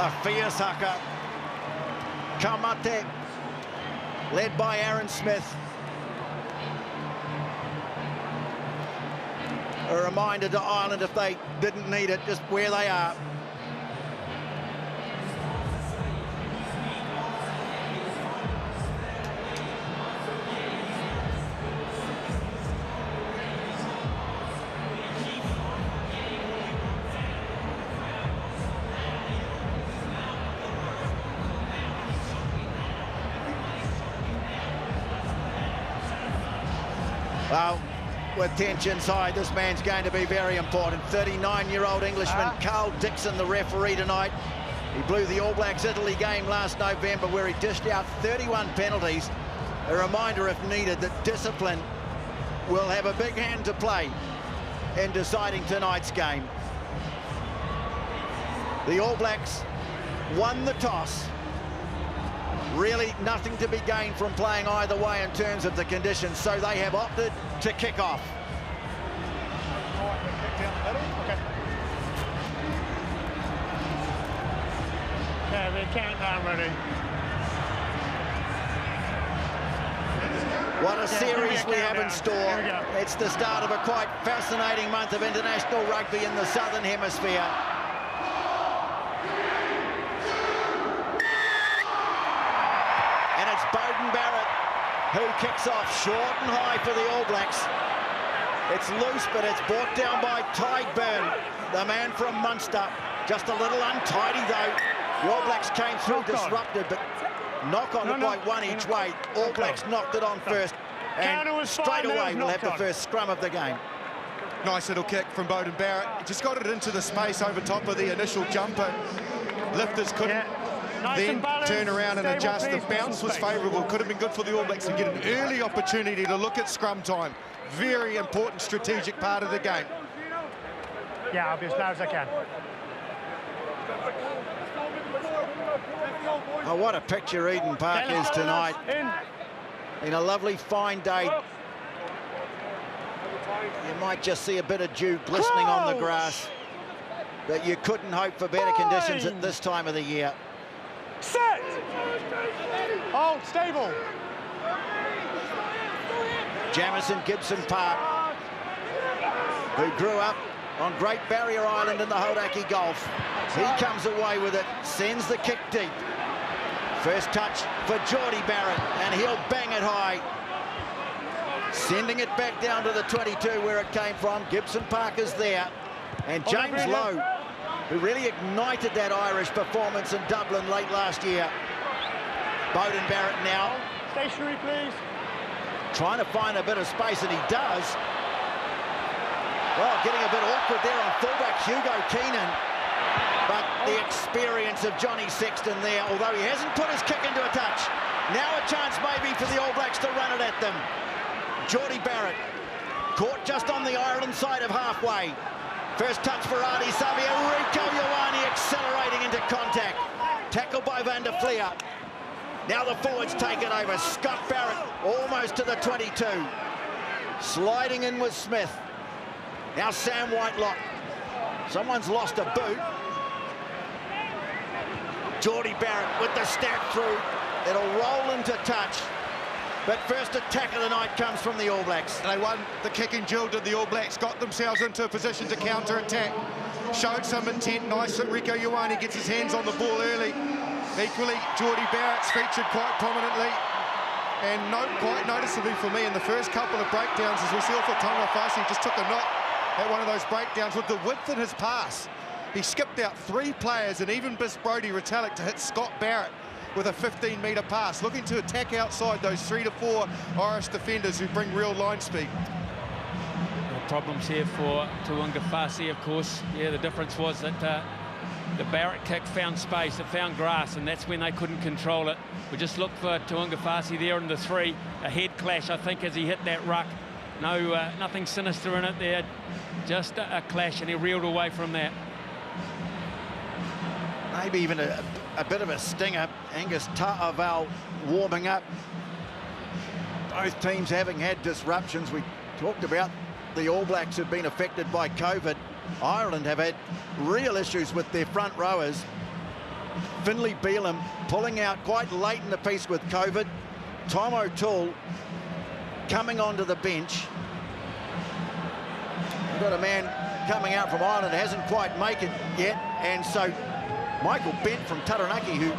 A fierce haka. Kamate, led by Aaron Smith. A reminder to Ireland, if they didn't need it, just where they are. Well, with tensions high, this man's going to be very important. 39-year-old Englishman Carl Dixon, the referee tonight. He blew the All Blacks Italy game last November where he dished out 31 penalties. A reminder, if needed, that discipline will have a big hand to play in deciding tonight's game. The All Blacks won the toss. Really nothing to be gained from playing either way in terms of the conditions, so they have opted to kick off. Yeah, the countdown ready. What a series we have in store. It's the start of a quite fascinating month of international rugby in the Southern Hemisphere. And it's Beauden Barrett who kicks off short and high for the All Blacks. It's loose, but it's brought down by Tyburn, the man from Munster. Just a little untidy, though. The All Blacks came through disrupted, but knock on it by one each way. All Blacks knocked it on first, and straight away we'll have the first scrum of the game. Nice little kick from Beauden Barrett. Just got it into the space over top of the initial jumper. Lifters couldn't then turn around and adjust. The bounce was favourable. Could have been good for the All Blacks to get an early opportunity to look at scrum time. Very important strategic part of the game. Yeah, I'll be as loud as I can. Oh, what a picture Eden Park is tonight. Been a lovely fine day. You might just see a bit of dew glistening on the grass, but you couldn't hope for better conditions at this time of the year. Set! Hold, stable. Jamison Gibson Park, who grew up on Great Barrier Island in the Hauraki Gulf. He comes away with it, sends the kick deep. First touch for Geordie Barrett, and he'll bang it high. Sending it back down to the 22 where it came from. Gibson Park is there. And James Lowe, who really ignited that Irish performance in Dublin late last year. Beauden Barrett now. Stationary, please. Trying to find a bit of space, and he does. Well, getting a bit awkward there on fullback Hugo Keenan. But the experience of Johnny Sexton there, although he hasn't put his kick into a touch. Now a chance maybe for the All Blacks to run it at them. Geordie Barrett, caught just on the Ireland side of halfway. First touch for Ardie, Savea, Rieko Ioane accelerating into contact. Tackled by Van der Fleer. Now the forwards take it over. Scott Barrett almost to the 22. Sliding in with Smith. Now Sam Whitelock. Someone's lost a boot. Geordie Barrett with the step through. It'll roll into touch. But first attack of the night comes from the All Blacks. They won the kicking duel, did the All Blacks, got themselves into a position to counter-attack. Showed some intent. Nice that Rieko Ioane gets his hands on the ball early. Equally, Geordie Barrett's featured quite prominently. And quite noticeably for me in the first couple of breakdowns, as we saw for Tongafasi, just took a knock at one of those breakdowns with the width in his pass. He skipped out 3 players and even missed Brodie Retallick to hit Scott Barrett with a 15-metre pass, looking to attack outside those 3 to 4 Irish defenders who bring real line speed. Problems here for Tu'ungafasi, of course. Yeah, the difference was that the Barrett kick found space, it found grass, and that's when they couldn't control it. We just looked for Tu'ungafasi there in the 3. A head clash, I think, as he hit that ruck. No, nothing sinister in it there, just a clash, and he reeled away from that. Maybe even a bit of a stinger. Angus Ta'avao warming up. Both teams having had disruptions. We talked about the All Blacks have been affected by COVID. Ireland have had real issues with their front rowers. Finlay Beelum pulling out quite late in the piece with COVID. Tom O'Toole coming onto the bench. We've got a man coming out from Ireland, hasn't quite made it yet, and so Michael Bent from Taranaki, who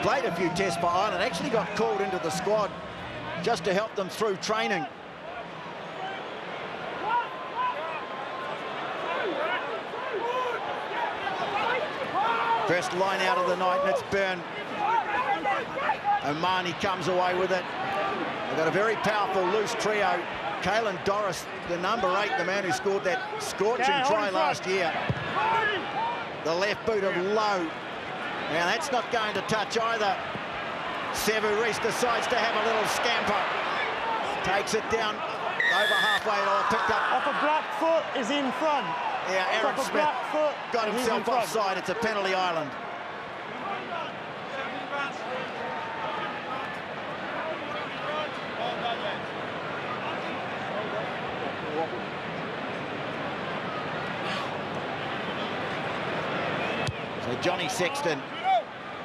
played a few tests for Ireland, actually got called into the squad just to help them through training. First line out of the night, and it's Byrne. O'Mahony comes away with it. They've got a very powerful loose trio. Caelan Doris, the number 8, the man who scored that scorching try last year. The left boot of Lowe. Now that's not going to touch either. Sevu Reece decides to have a little scamper. Takes it down over halfway, or picked up. Off a black foot is in front. Yeah, Aaron Smith got himself offside. It's a penalty island. So Johnny Sexton,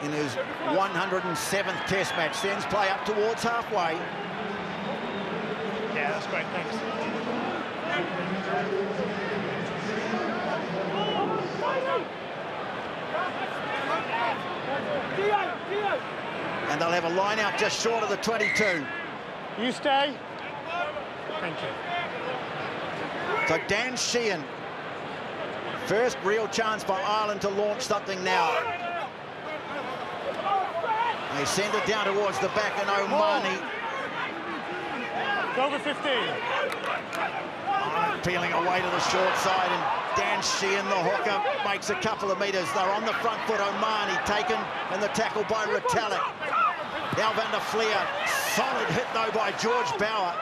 in his 107th Test match, sends play up towards halfway. Yeah, that's great, thanks. And they'll have a line out just short of the 22. You stay. Thank you. So Dan Sheehan, first real chance for Ireland to launch something now. They send it down towards the back, and O'Mahony. Go over 15. Peeling away to the short side, and Dan Sheehan, the hooker, makes a couple of metres. They're on the front foot. O'Mahony taken, and the tackle by Retallick. Now Van der Fleer, solid hit though by George Bauer.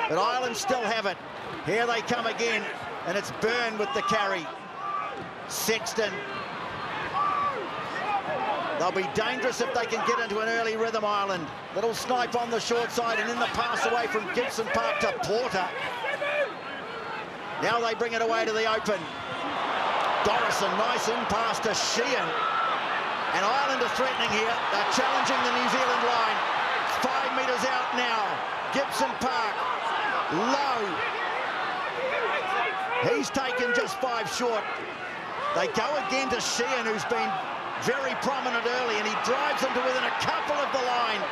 But Ireland still have it. Here they come again, and it's Byrne with the carry. Sexton. They'll be dangerous if they can get into an early rhythm, Ireland. Little snipe on the short side, and then the pass away from Gibson Park to Porter. Now they bring it away to the open. Dorison, nice in pass to Sheehan. And Ireland are threatening here. They're challenging the New Zealand line. 5 metres out now. Gibson Park. Low. He's taken just 5 short. They go again to Sheehan, who's been very prominent early, and he drives them to within a couple of the line.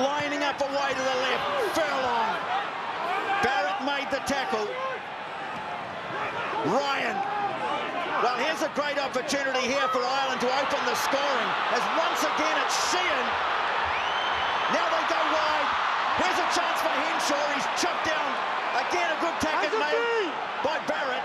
Lining up away to the left. Furlong. Barrett made the tackle. Ryan. Well, here's a great opportunity here for Ireland to open the scoring, as once again it's Sheehan. Now they go wide. Here's a chance for Henshaw. He's chucked down. Again, a good tackle made by Barrett.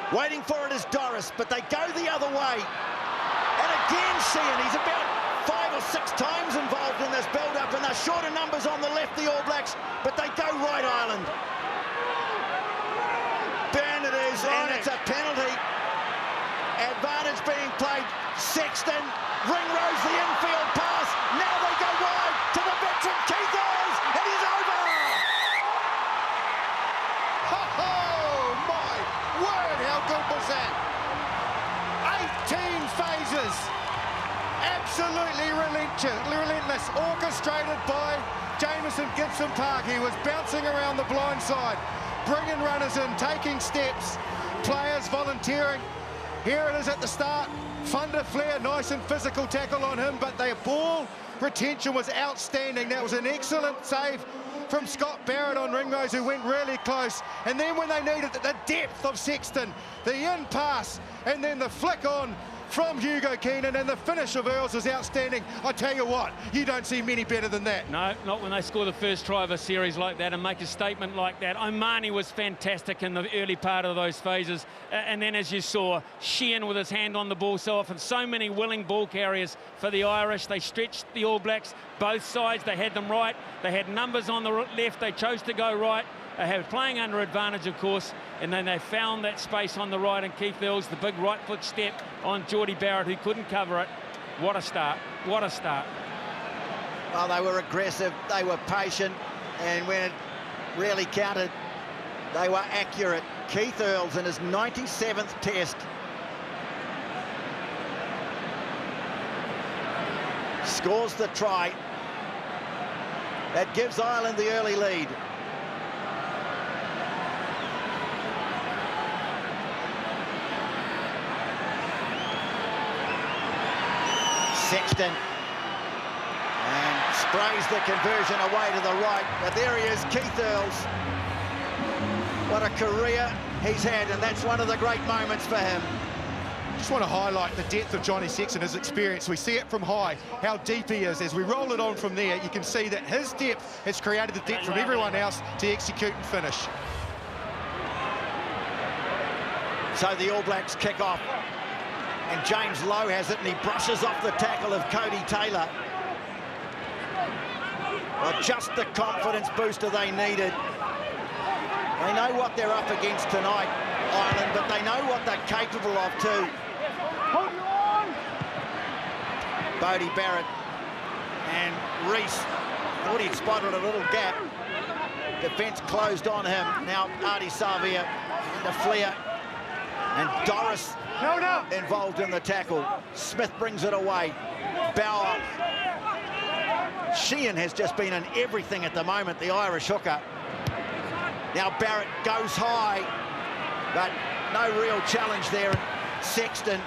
Waiting for it is Doris, but they go the other way. And again, Sheehan, he's about 5 or 6 times involved in this build-up, and they're shorter numbers on the left, the All Blacks, but they go right, Ireland. Byrne it is, and it's a penalty. Advantage being played. Sexton, Ringrose the infield pass. Now they go wide to the veteran Keith Eyres, and he's over. Oh my word, how good was that? 18 phases. Absolutely relentless, orchestrated by Jamison Gibson Park. He was bouncing around the blind side, bringing runners in, taking steps, players volunteering. Here it is at the start. Van der Fleer, nice and physical tackle on him, but their ball retention was outstanding. That was an excellent save from Scott Barrett on Ringrose, who went really close. And then when they needed it, the depth of Sexton, the in pass, and then the flick on from Hugo Keenan, and the finish of Earls was outstanding. I tell you what, you don't see many better than that. No, not when they score the first try of a series like that and make a statement like that. O'Mahony was fantastic in the early part of those phases. And then, as you saw, Sheehan with his hand on the ball so often. So many willing ball carriers for the Irish. They stretched the All Blacks, both sides. They had them right. They had numbers on the left. They chose to go right. They had playing under advantage, of course, and then they found that space on the right, and Keith Earls, the big right foot step on Geordie Barrett, who couldn't cover it. What a start. What a start. Well, they were aggressive, they were patient, and when it really counted, they were accurate. Keith Earls in his 97th test. Scores the try. That gives Ireland the early lead. Sexton. And sprays the conversion away to the right. But there he is, Keith Earls. What a career he's had, and that's one of the great moments for him. Just want to highlight the depth of Johnny Sexton, his experience. We see it from high, how deep he is. As we roll it on from there, you can see that his depth has created the depth from everyone else to execute and finish. So the All Blacks kick off, and James Lowe has it, and he brushes off the tackle of Cody Taylor. Well, just the confidence booster they needed. They know what they're up against tonight, Ireland, but they know what they're capable of too. Bodie Barrett and Reese thought he'd spotted a little gap. Defence closed on him. Now Ardie Savea into Flair, and Doris involved in the tackle. Smith brings it away. Bauer. Sheehan has just been in everything at the moment, the Irish hooker. Now Barrett goes high, but no real challenge there. Sexton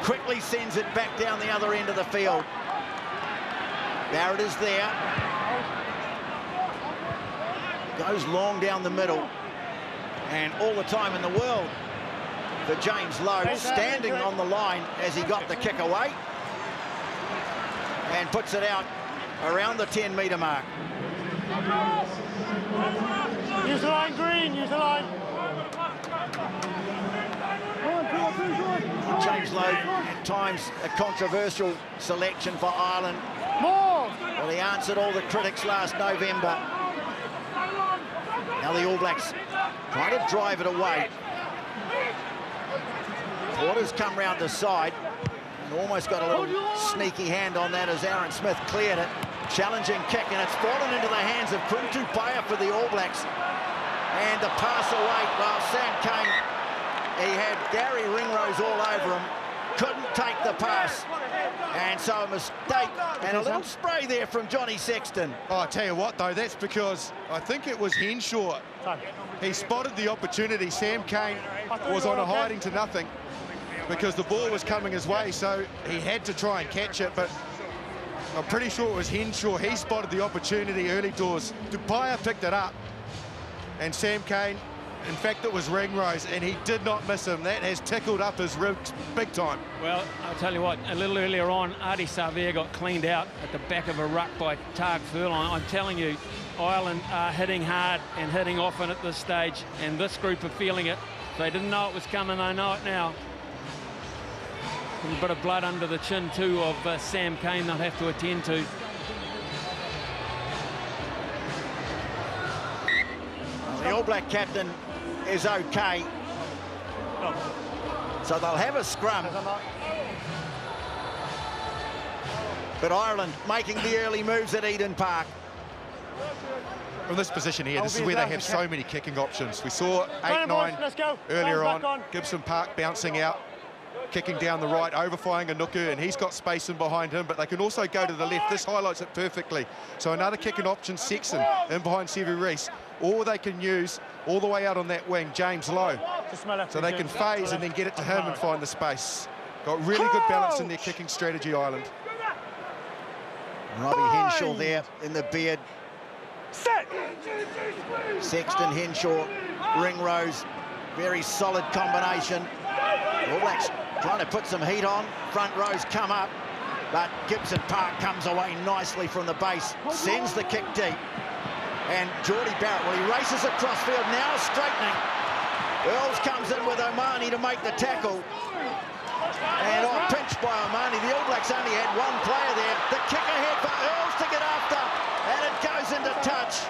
quickly sends it back down the other end of the field. Barrett is there. Goes long down the middle. And all the time in the world for James Lowe, standing on the line as he got the kick away. And puts it out around the 10-metre mark. Use the line, Green, use the line. James Lowe, at times a controversial selection for Ireland. More! Well, he answered all the critics last November. Now the All Blacks trying to drive it away. Waters come round the side and almost got a little sneaky hand on that as Aaron Smith cleared it. Challenging kick, and it's fallen into the hands of Kuntu Paya for the All Blacks. And the pass away, well, Sam Cane, he had Gary Ringrose all over him, couldn't take the pass. And so a mistake and a little spray there from Johnny Sexton. Oh, I tell you what, though, that's because I think it was Henshaw. He spotted the opportunity. Sam Cane was on a hiding to nothing because the ball was coming his way, so he had to try and catch it, but I'm pretty sure it was Henshaw. He spotted the opportunity early doors. Tupaia picked it up, and Sam Cane, in fact, it was Ringrose, and he did not miss him. That has tickled up his ribs big time. Well, I'll tell you what, a little earlier on, Ardie Savea got cleaned out at the back of a ruck by Targ Furlong. I'm telling you, Ireland are hitting hard and hitting often at this stage, and this group are feeling it. They didn't know it was coming, they know it now. A bit of blood under the chin, too, of Sam Cane they'll have to attend to. The All Black captain is okay. So they'll have a scrum. But Ireland making the early moves at Eden Park. From this position here, this is where they have so many kicking options. We saw 8-9 earlier on. Gibson Park bouncing out, kicking down the right, overflying Anuku, and he's got space in behind him, but they can also go to the left. This highlights it perfectly. So another kicking option, Sexton, in behind Sevu Reece. Or they can use, all the way out on that wing, James Lowe. So they can phase and then get it to him and find the space. Got really good balance in their kicking strategy, Ireland. Robbie Henshaw there in the beard. Sexton, Henshaw, Ringrose. Very solid combination. All Blacks trying to put some heat on. Front rows come up, but Gibson Park comes away nicely from the base. Sends the kick deep. And Geordie Barrett, well, he races across field, now straightening. Earls comes in with Omani to make the tackle. And pinched by Omani. The All Blacks only had one player there. The kick ahead for Earls to get after. And it goes into touch.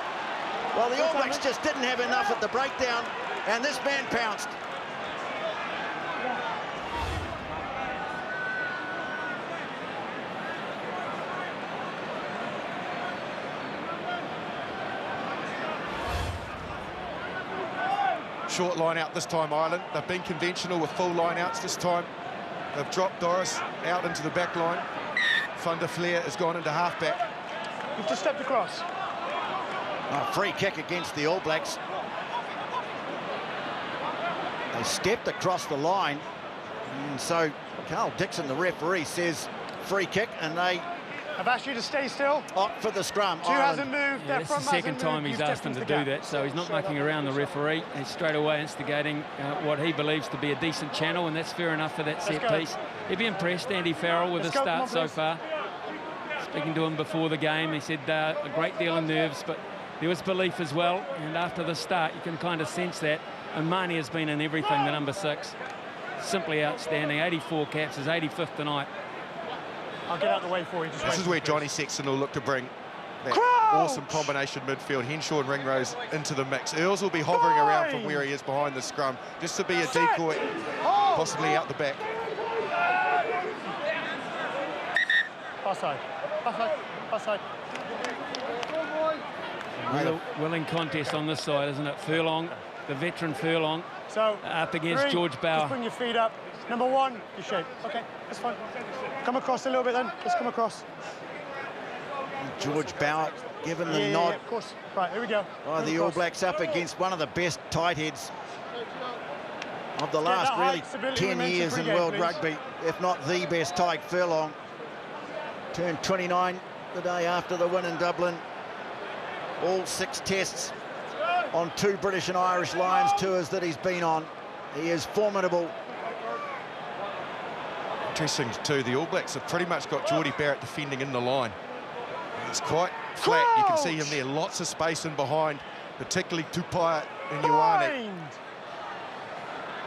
Well, the All Blacks just didn't have enough at the breakdown, and this man pounced. short line out this time, Ireland. They've been conventional with full line outs this time. They've dropped Doris out into the back line. Van der Fleer has gone into halfback. You've just stepped across. Free kick against the All Blacks. They stepped across the line. And so Carl Dixon, the referee, says free kick, and they I've asked you to stay still. opt for the scrum. Two hasn't moved. Yeah, that's the second time he's asked him to do that, so he's not mucking around the referee. He's straight away instigating what he believes to be a decent channel, and that's fair enough for that set piece. He'd be impressed, Andy Farrell, with his start so far. Speaking to him before the game, he said a great deal of nerves, but there was belief as well, and after the start, you can kind of sense that. And Marnie has been in everything, the number 6. Simply outstanding. 84 caps, his 85th tonight. I'll get out of the way for you. This is where Johnny Sexton will look to bring that awesome combination midfield, Henshaw and Ringrose, into the mix. Earls will be hovering around from where he is behind the scrum, just to be a decoy, possibly out the back. Offside. Offside. Offside. Willing contest on this side, isn't it? Furlong, the veteran Furlong, so up against George Bauer. Just bring your feet up. Number 1, your shape. Okay, that's fine. Come across a little bit then. Just come across. George Bauer given the nod. Yeah, of course. Right, here we go. By the All Blacks up against one of the best tight heads of the last really 10 years in world rugby, if not the best tight. Furlong turned 29 the day after the win in Dublin. All 6 tests on 2 British and Irish Lions tours that he's been on. He is formidable. Interesting too, the All Blacks have pretty much got Geordie Barrett defending in the line. It's quite flat. You can see him there, lots of space in behind, particularly Tupaia and Ioane.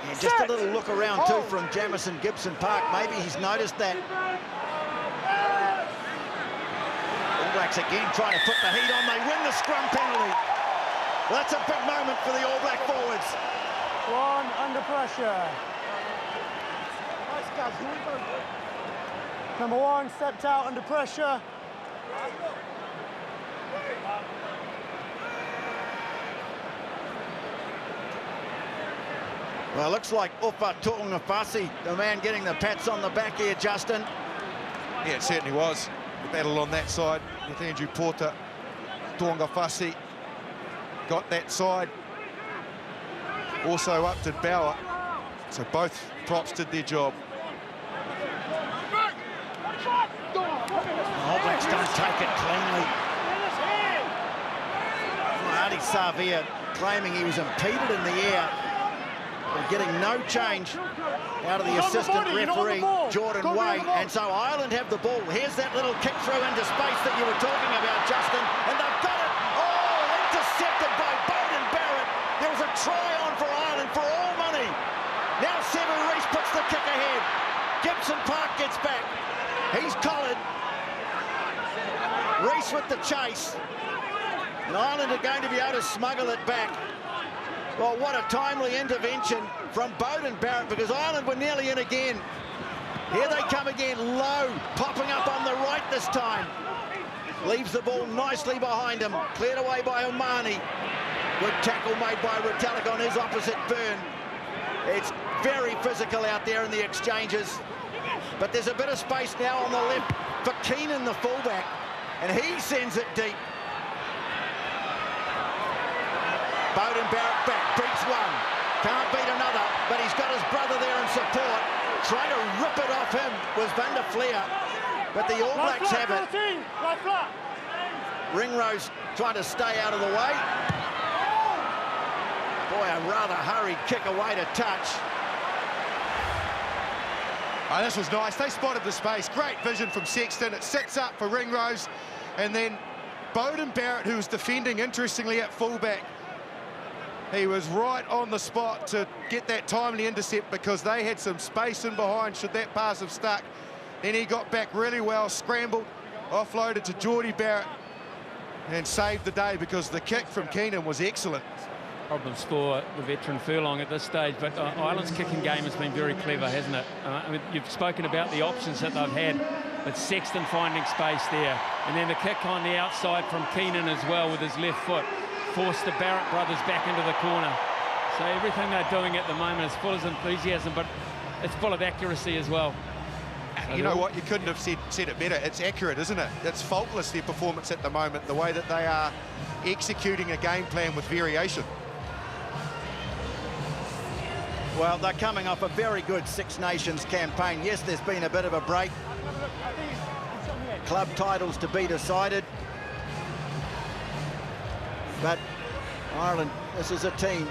Yeah, just a little look around too from Jamison Gibson Park. Maybe he's noticed that. All Blacks again trying to put the heat on. They win the scrum penalty. Well, that's a big moment for the All Black forwards. 1 under pressure. Number 1 stepped out under pressure. Well, it looks like Ufa Tu'ungafasi, the man getting the pats on the back here, Justin. Yeah, it certainly was. The battle on that side with Andrew Porter. Tu'ungafasi got that side. Also up to Bauer. So both props did their job. All Blacks don't take it cleanly. Ardie Savea claiming he was impeded in the air, but getting no change out of the assistant referee, Jordan Way. And so Ireland have the ball. Here's that little kick through into space that you were talking about, Justin, and they've got it. Oh, intercepted by Beauden Barrett. There was a try on for Ireland for all money. Now Sevu Reece puts the kick ahead. Gibson Park gets back. He's collared. Reece with the chase. And Ireland are going to be able to smuggle it back. Well, what a timely intervention from Beauden Barrett, because Ireland were nearly in again. Here they come again, low, popping up on the right this time. Leaves the ball nicely behind him. Cleared away by Omani. Good tackle made by Retallick on his opposite burn. It's very physical out there in the exchanges. But there's a bit of space now on the left for Keenan, the fullback. And he sends it deep. Beauden Barrett back, beats one. Can't beat another, but he's got his brother there in support. Trying to rip it off him was Van der Fleer. But the All Blacks have it. Ringrose trying to stay out of the way. Boy, a rather hurried kick away to touch. Oh, this was nice. They spotted the space. Great vision from Sexton. It sets up for Ringrose. And then Beauden Barrett, who was defending, interestingly, at fullback. He was right on the spot to get that timely intercept because they had some space in behind should that pass have stuck. Then he got back really well, scrambled, offloaded to Geordie Barrett and saved the day because the kick from Keenan was excellent. Problems for the veteran Furlong at this stage, but Ireland's kicking game has been very clever, hasn't it? I mean, you've spoken about the options that they've had, but Sexton finding space there. And then the kick on the outside from Keenan as well with his left foot. Forced the Barrett brothers back into the corner. So everything they're doing at the moment is full of enthusiasm, but it's full of accuracy as well. So you know what? You couldn't have said it better. It's accurate, isn't it? It's faultless, their performance at the moment, the way that they are executing a game plan with variation. Well, they're coming off a very good Six Nations campaign. Yes, there's been a bit of a break. Club titles to be decided. But Ireland, this is a team,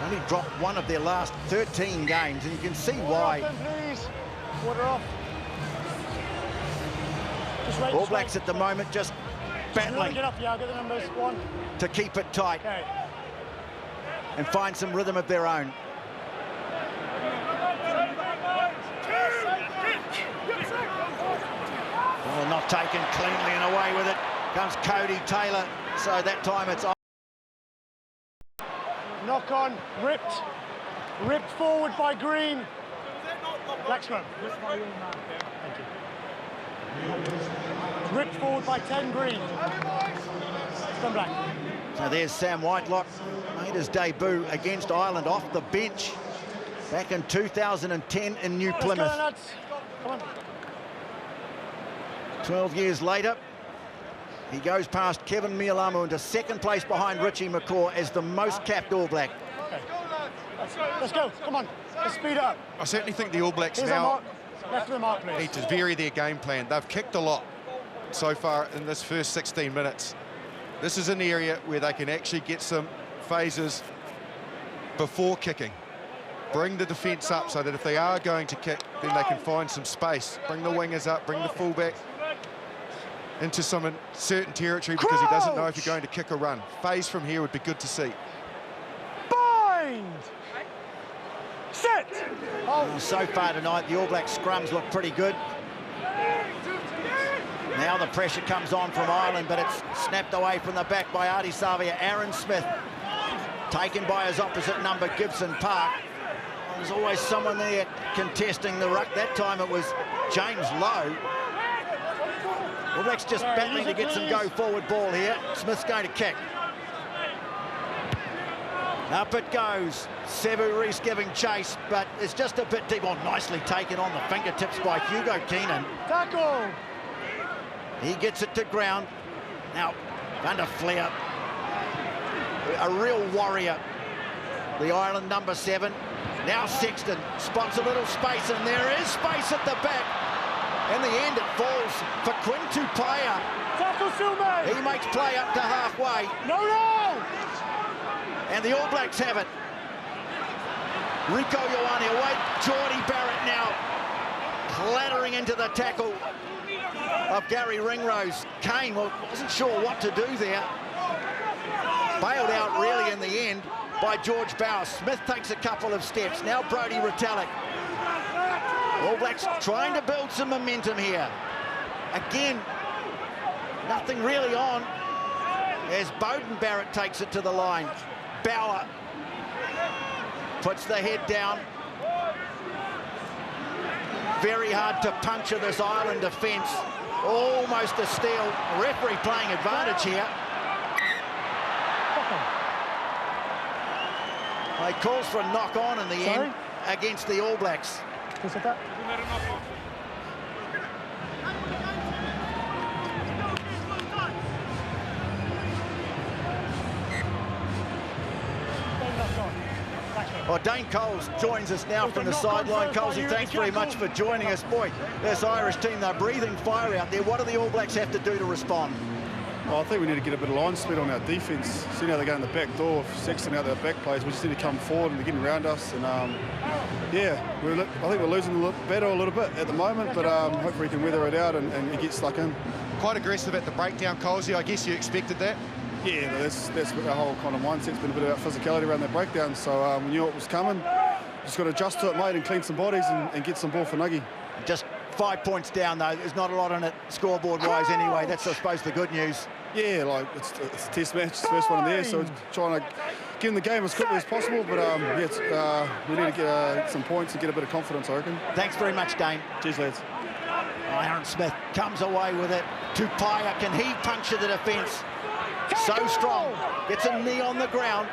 only dropped one of their last 13 games, and you can see why. Water off. All Blacks at the moment just battling Get up, yeah, get the numbers. 1. to keep it tight. Okay. And find some rhythm of their own. Well, not taken cleanly and away with it. Comes Cody Taylor. So that time it's on. Knock on, ripped. Ripped forward by Green. Black scrum. Thank you. Ripped forward by 10 Green. Come back. So there's Sam Whitelock. Made his debut against Ireland off the bench back in 2010 in New Plymouth. Come on. 12 years later, he goes past Kevin Mialamu into second place behind Richie McCaw as the most capped All Black. Okay. Let's go. Come on. Let's speed up. I certainly think the All Blacks Here's our now mark. Left of the mark, please. need to vary their game plan. They've kicked a lot so far in this first 16 minutes. This is an area where they can actually get some phases before kicking. Bring the defence up so that if they are going to kick, then they can find some space. Bring the wingers up, bring the fullback into some certain territory because he doesn't know if you're going to kick or run. Phase from here would be good to see. Bind! Set! Well, so far tonight, the All Black scrums look pretty good. Now the pressure comes on from Ireland, but it's snapped away from the back by Ardie Savea. Aaron Smith taken by his opposite number, Gibson Park. Well, there's always someone there contesting the ruck. That time it was James Lowe. All Blacks just battling to get some go-forward ball here. Smith's going to kick. Up it goes. Sevu Reece giving chase, but it's just a bit deep. Oh, nicely taken on the fingertips by Hugo Keenan. Tackle! He gets it to ground. Now, under Flair. A real warrior. The Ireland number 7. Now Sexton spots a little space, and there is space at the back. In the end, it falls for Quinn Tupaia. Tackle Silme! He makes play up to halfway. No! And the All Blacks have it. Rico Ioane away. Geordie Barrett now clattering into the tackle of Gary Ringrose. Kane wasn't sure what to do there. Bailed out really in the end by George Bauer. Smith takes a couple of steps. Now Brodie Retallick. All Blacks trying to build some momentum here. Again, nothing really on as Beauden Barrett takes it to the line. Bauer puts the head down. Very hard to puncture this Ireland defence. Almost a steal. Referee playing advantage here. He calls for a knock-on in the end against the All Blacks. Is it that? Well, Dane Coles joins us now from the sideline. Colesy, thanks very much for joining us. Boy, this Irish team, they're breathing fire out there. What do the All Blacks have to do to respond? Well, I think we need to get a bit of line speed on our defence. Seeing how they go in the back door, Sexton out their back plays, we just need to come forward and they're getting around us. And yeah, I think we're losing a little bit at the moment, but hopefully we can weather it out and get stuck in. Quite aggressive at the breakdown, Colesy. I guess you expected that. Yeah, that's our whole kind of mindset's been a bit about physicality around that breakdown. So we knew it was coming. Just got to adjust to it, mate, and clean some bodies and get some ball for Nuggie. Just 5 points down, though. There's not a lot on it scoreboard-wise anyway. That's, I suppose, the good news. Yeah, like it's a test match, it's the first one in there, so we're trying to get in the game as quickly as possible. But yeah, we need to get some points and get a bit of confidence, I reckon. Thanks very much, Dane. Cheers, lads. Aaron Smith comes away with it. Tupaia, can he puncture the defence? So strong. Gets a knee on the ground.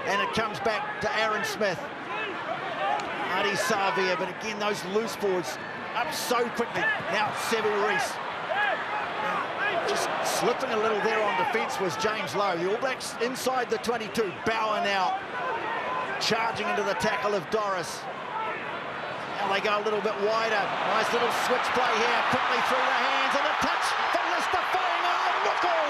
And it comes back to Aaron Smith. Ardie, Savea, but again, those loose forwards up so quickly. Now Savea. Just slipping a little there on defence was James Lowe. The All Blacks inside the 22. Bauer now charging into the tackle of Doris. Now they go a little bit wider. Nice little switch play here. Quickly through the hands and a touch from Mr. Fainga. Nuku!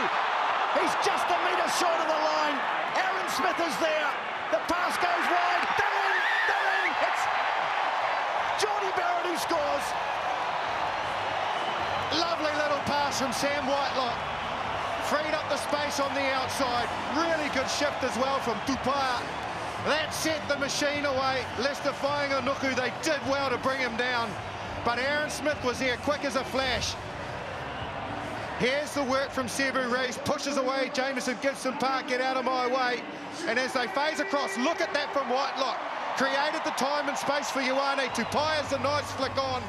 He's just a metre short of the line. Aaron Smith is there. The pass goes wide. They're in! They're in! It's Jordie Barrett who scores. Lovely little pass from Sam Whitelock. Freed up the space on the outside. Really good shift as well from Tupaia. That set the machine away. Lester Fainga-Nuku, they did well to bring him down. But Aaron Smith was there quick as a flash. Here's the work from Sevu Rees. Pushes away Jamison Gibson Park, get out of my way. And as they phase across, look at that from Whitelock. Created the time and space for Ioane. Tupaia's a nice flick on.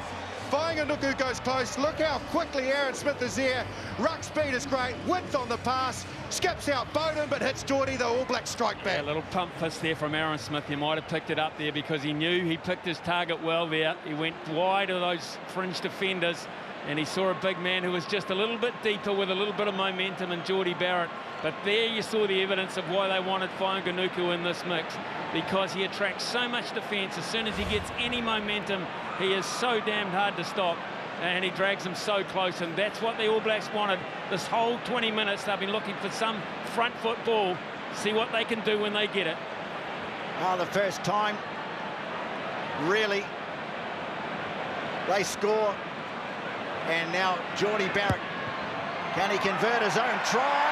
Fainga-Nuku goes close. Look how quickly Aaron Smith is there. Ruck speed is great. Width on the pass. Skips out Bowden, but hits Jordie, the All Black strike back. A little pump fist there from Aaron Smith. He might have picked it up there because he knew he picked his target well there. He went wide of those fringe defenders, and he saw a big man who was just a little bit deeper with a little bit of momentum in Jordie Barrett. But there you saw the evidence of why they wanted Fainga-Nuku in this mix, because he attracts so much defence. As soon as he gets any momentum, he is so damned hard to stop, and he drags them so close, and that's what the All Blacks wanted. This whole 20 minutes, they've been looking for some front foot ball, see what they can do when they get it. Oh, the first time, really, they score, and now Jordie Barrett, can he convert his own try?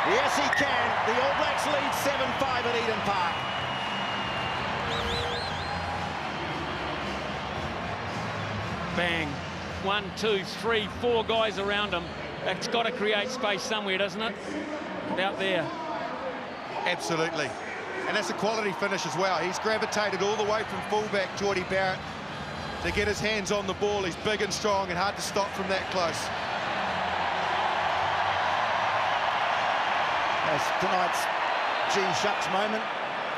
Yes, he can. The All Blacks lead 7-5 at Eden Park. Bang. 1, 2, 3, 4 guys around him. That's got to create space somewhere, doesn't it? About there. Absolutely. And that's a quality finish as well. He's gravitated all the way from fullback, Jordie Barrett, to get his hands on the ball. He's big and strong and hard to stop from that close. As tonight's G-Shucks moment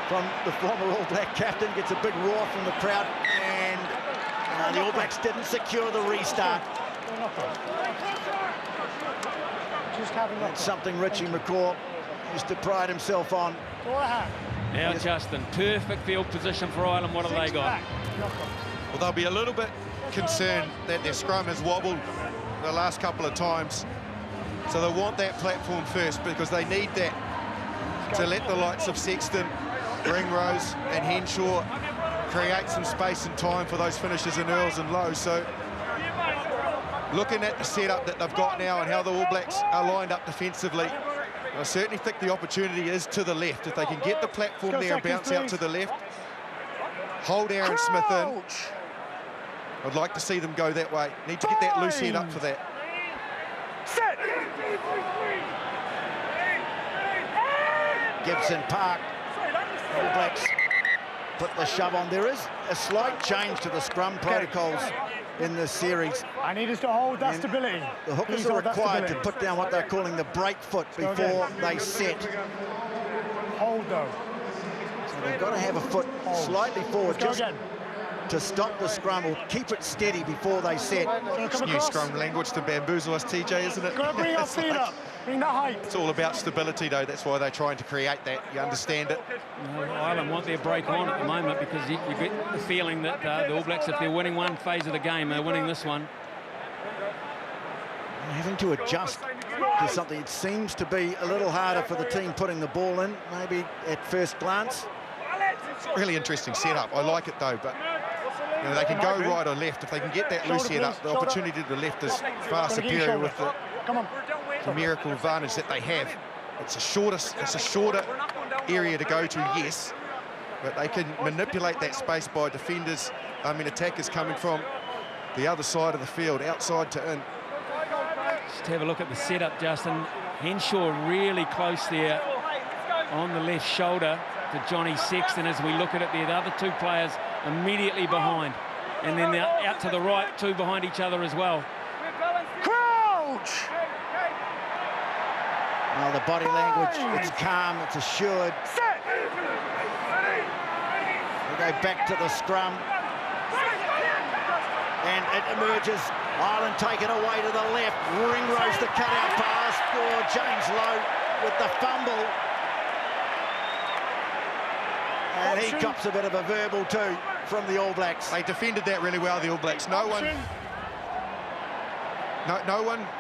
from the former All Black captain, gets a big roar from the crowd, and the All Blacks didn't secure the restart. That's something Richie McCaw used to pride himself on. Now, Justin, perfect field position for Ireland. What have they got? Well, they'll be a little bit concerned that their scrum has wobbled the last couple of times. So they want that platform first, because they need that to let the likes of Sexton, Ringrose and Henshaw create some space and time for those finishes in Earls and Lowe. So looking at the setup that they've got now and how the All Blacks are lined up defensively, I certainly think the opportunity is to the left. If they can get the platform there and bounce out to the left, hold Aaron Smith in, I'd like to see them go that way. Need to get that loose head up for that. Set. Gibson Park, All Blacks put the shove on. There is a slight change to the scrum protocols in this series. I need us to hold that stability. The hookers are required to put down what they're calling the break foot before they set. Hold though. So they've got to have a foot slightly forward just to stop the scrum or keep it steady before they set. It's new scrum language to bamboozle us, TJ, isn't it? Got to bring our feet up, bring the height. It's all about stability, though. That's why they're trying to create that. You understand it? Ireland want their break on at the moment, because you get the feeling that the All Blacks, if they're winning one phase of the game, they're winning this one. Having to adjust to something. It seems to be a little harder for the team putting the ball in, maybe at first glance. Really interesting setup. I like it, though, but you know, they can go right or left. If they can get that loose head up, the opportunity to the left is far superior with the numerical advantage that they have. It's a shorter area to go to, yes, but they can manipulate that space by defenders, attackers coming from the other side of the field, outside to in. Just have a look at the setup, Justin. Henshaw really close there on the left shoulder to Johnny Sexton. As we look at it there, the other two players immediately behind, and then they're out to the right, two behind each other as well. Crouch! Well, the body language, it's calm, it's assured. We go back to the scrum. And it emerges. Ireland take it away to the left. Ringrose the cut-out pass for James Lowe with the fumble. And he cops a bit of a verbal too from the All Blacks. They defended that really well, the All Blacks. No one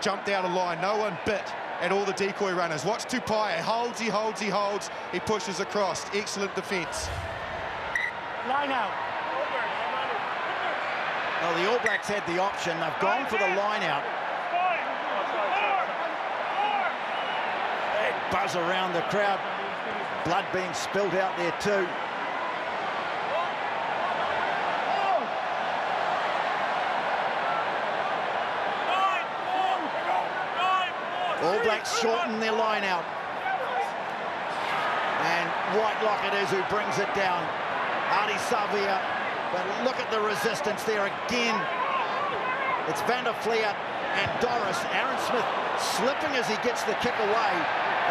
jumped out of line. No one bit at all the decoy runners. Watch Tupaia. He holds. He pushes across. Excellent defence. Line out. Well, the All Blacks had the option. They've gone for the line out. Big buzz around the crowd. Blood being spilled out there too. All Blacks shorten their line out. And Whitelock it is who brings it down. Ardie Savea. But look at the resistance there again. It's Van der Fleer and Doris. Aaron Smith slipping as he gets the kick away.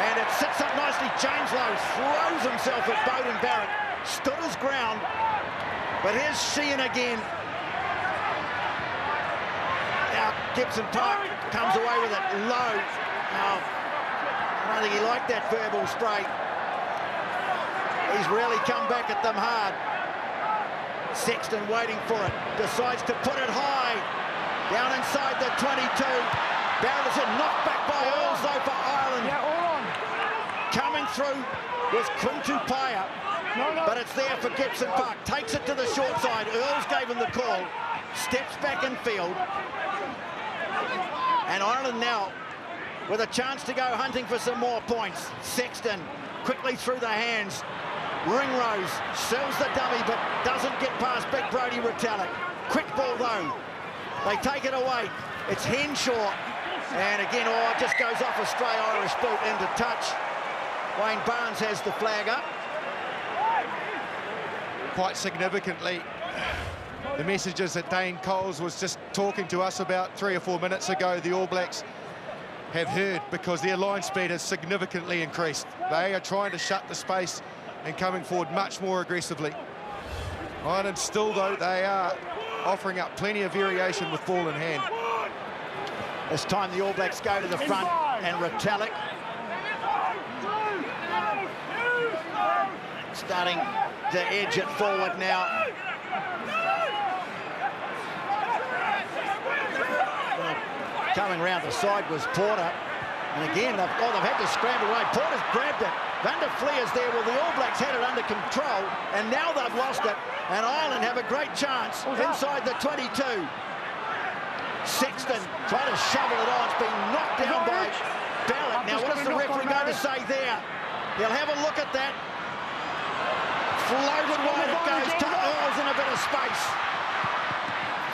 And it sits up nicely. James Lowe throws himself at Beauden Barrett. Stood his ground. But here's Sheehan again. Now Gibson Park comes away with it. Lowe. Now, I don't think he liked that verbal spray. He's really come back at them hard. Sexton waiting for it, decides to put it high, down inside the 22. Barrett is knocked back by Earls though for Ireland. Yeah, all on. Coming through was Quinn Tupaia, but it's there for Gibson Park. Takes it to the short side. Earls gave him the call, steps back in field. And Ireland now with a chance to go hunting for some more points. Sexton quickly through the hands. Ringrose sells the dummy but doesn't get past Big Brodie Retallick. Quick ball though. They take it away. It's Henshaw. And again, it just goes off a stray Irish boot into touch. Wayne Barnes has the flag up. Quite significantly, the messages that Dane Coles was just talking to us about 3 or 4 minutes ago, the All Blacks have heard, because their line speed has significantly increased. They are trying to shut the space and coming forward much more aggressively. Ireland still, though, they are offering up plenty of variation with ball in hand. This time the All Blacks go to the front, and Retallick starting to edge it forward now. Coming round the side was Porter, and again they've had to scramble away. Porter's grabbed it. Van der Fleer's there. Well, the All Blacks had it under control, and now they've lost it. And Ireland have a great chance inside the 22. Sexton trying to shovel it on. It's been knocked down by Barrett. Now, what is the referee going to say there? He'll have a look at that. Floated wide it goes to Earls in a bit of space.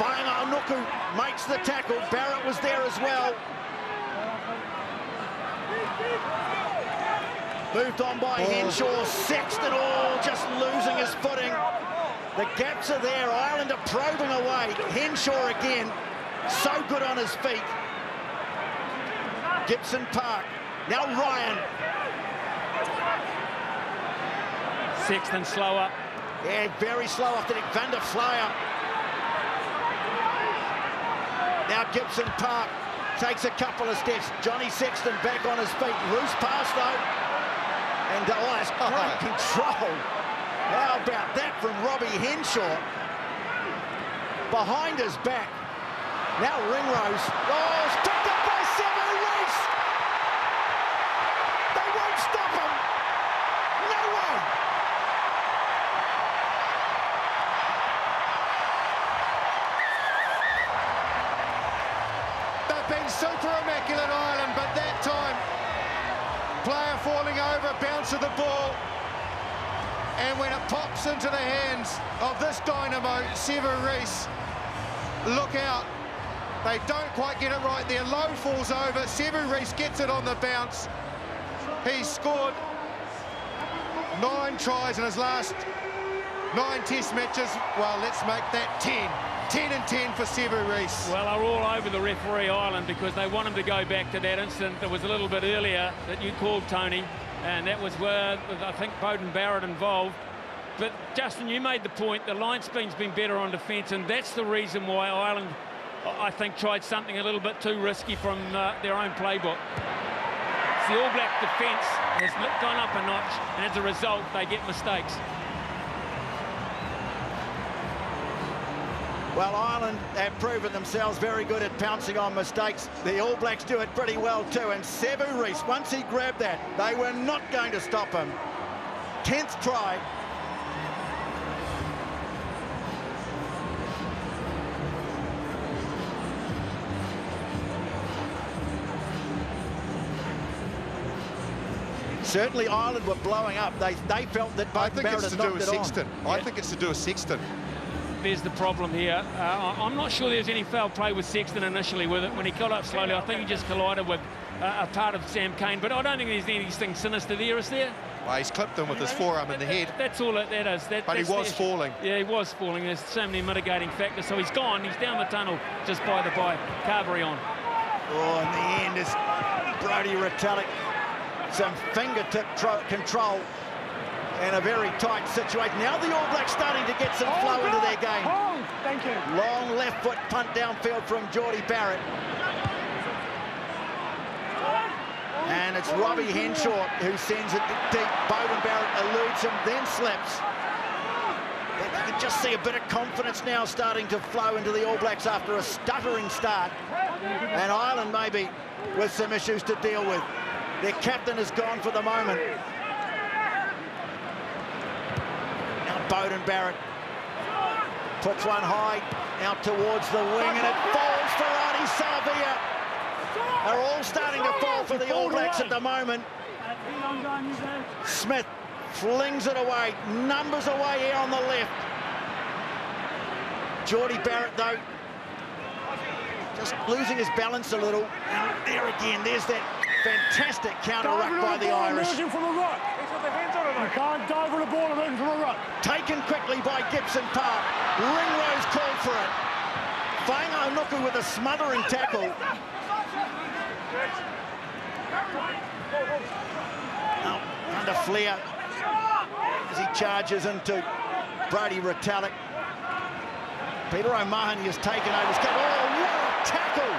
Whainga-Anuku makes the tackle. Barrett was there as well. Moved on by Henshaw. Sexton, just losing his footing. The gaps are there. Ireland are probing away. Henshaw again. So good on his feet. Gibson Park. Now Ryan. Sexton slower. Yeah, very slow after Nick Van der Fleer. Now Gibson Park takes a couple of steps. Johnny Sexton back on his feet. Loose pass though. And that's great control. How about that from Robbie Henshaw? Behind his back. Now Ringrose. It's picked up by Savea. They won't stop him. No way. They've been super immaculate, Ireland, but that time, player falling over, bounce of the ball, and when it pops into the hands of this dynamo, Savea, look out. They don't quite get it right there. Lowe falls over. Savea gets it on the bounce. He's scored 9 tries in his last 9 test matches. Well, let's make that 10. 10 and 10 for Savea Reese. Well, they're all over the referee, Ireland, because they want him to go back to that incident that was a little bit earlier that you called, Tony, and that was where I think Beauden Barrett involved. But, Justin, you made the point, the line spin's been better on defence, and that's the reason why Ireland, I think, tried something a little bit too risky from their own playbook. The All Black defence has gone up a notch, and as a result, they get mistakes. Well, Ireland have proven themselves very good at pouncing on mistakes. The All Blacks do it pretty well too, and Savea Reese, once he grabbed that, they were not going to stop him. 10th try. Certainly Ireland were blowing up. They felt that both Barrett had knocked it on. I think it's to do with Sexton. There's the problem here. I'm not sure there's any foul play with Sexton initially with it. When he got up slowly, I think he just collided with a part of Sam Cane, but I don't think there's anything sinister there, is there? Well, he's clipped him with his forearm in the head. That's all that is. But he was falling. Yeah, he was falling. There's so many mitigating factors. So he's gone. He's down the tunnel just by the Carberry on. Oh, in the end is Brodie Retallick. Some fingertip control in a very tight situation. Now the All Blacks starting to get some flow into their game. Thank you. Long left foot punt downfield from Geordie Barrett. And it's Robbie Henshaw who sends it deep. Beauden Barrett eludes him, then slips. You can just see a bit of confidence now starting to flow into the All Blacks after a stuttering start. And Ireland maybe with some issues to deal with. Their captain is gone for the moment. Now Beauden Barrett puts one high out towards the wing, and it falls for Ardie Savea. They're all starting to fall for the All Blacks at the moment. Smith flings it away, numbers away here on the left. Geordie Barrett, though, just losing his balance a little. And there again, there's that fantastic counter-ruck by the Irish. From a ruck. You can't dive with a ball emerging from a ruck. Taken quickly by Gibson Park. Ringrose called for it. Whainga Nuku with a smothering tackle. Now, under Flair as he charges into Brodie Retallick. Peter O'Mahony has taken over his cap. Oh, what a tackle!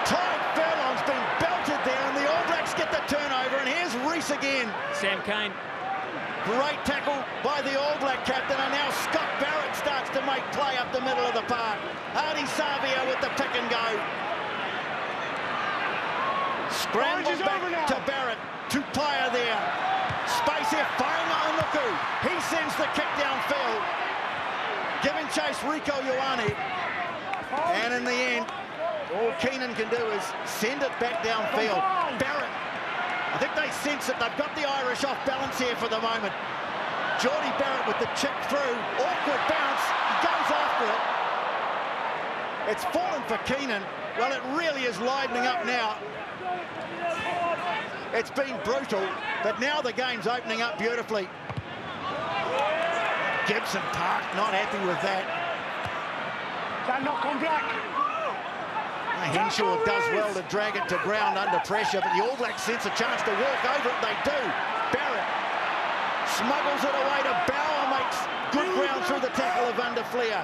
Tyke Furlong's been belted there, and the All Blacks get the turnover, and here's Reese again. Sam Cane. Great tackle by the All Black captain, and now Scott Barrett starts to make play up the middle of the park. Ardie Savea with the pick and go. Scrambles back to Barrett, to player there. Space here, Whainga Nuku. He sends the kick downfield. Giving chase Rieko Ioane. And in the end, all Keenan can do is send it back downfield. Barrett, I think they sense that they've got the Irish off balance here for the moment. Geordie Barrett with the chip through. Awkward bounce. He goes after it. It's fallen for Keenan. Well, it really is livening up now. It's been brutal, but now the game's opening up beautifully. Gibson Park not happy with that. That knock on Black. Henshaw does well to drag it to ground under pressure, but the All Blacks sense a chance to walk over it. They do. Barrett smuggles it away to Bauer, makes good ground through the tackle of Van der Fleer.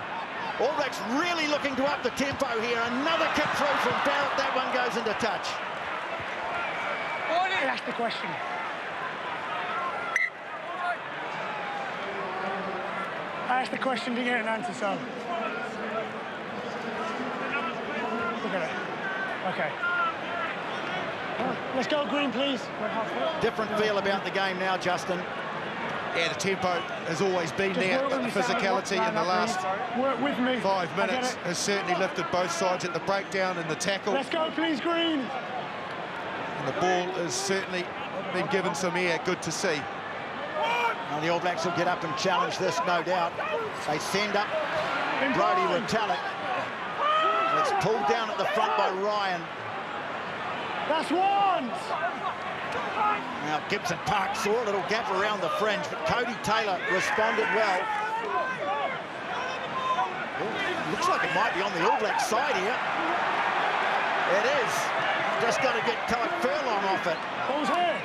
All Blacks really looking to up the tempo here. Another kick through from Barrett. That one goes into touch. That's the question. I asked the question to get an answer, so. Look at it. Okay. Let's go green, please. Different feel about the game now, Justin. Yeah, the tempo has always been there, but the physicality in the last 5 minutes has certainly lifted both sides at the breakdown and the tackle. Let's go, please, green. And the ball has certainly been given some air. Good to see. Now the All Blacks will get up and challenge this, no doubt. They send up Brodie Retallick. It's pulled down at the front by Ryan. That's one. Now Gibson Park saw a little gap around the fringe, but Cody Taylor responded well. Looks like it might be on the All Black side here. It is. Just got to get Furlong off it. Ball's here.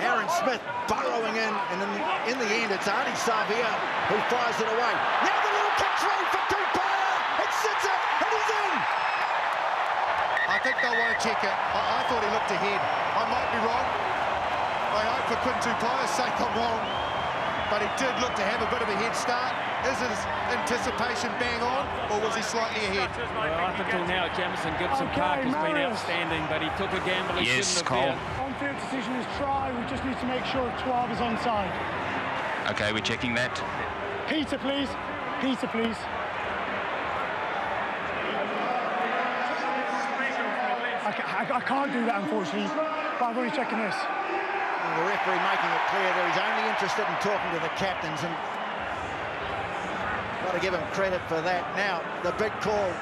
Aaron Smith burrowing in, and in the end, it's Ardie Savea who fires it away. Now the little kick through for Tupaia. It sits it, and he's in. I think they'll want to check it. I thought he looked ahead. I might be wrong. I hope for Quinn Tupaia's sake I'm wrong. But he did look to have a bit of a head start. Is his anticipation bang on, or was he slightly ahead? Well, up until now, Jamison Gibson Park has been outstanding, but he took a gamble he shouldn't have. On-field decision is try. We just need to make sure 12 is onside. Okay, we're checking that. Peter, please. Peter, please. I can't do that, unfortunately, but I'm only checking this. The referee making it clear that he's only interested in talking to the captains, and got to give him credit for that. Now, the big call.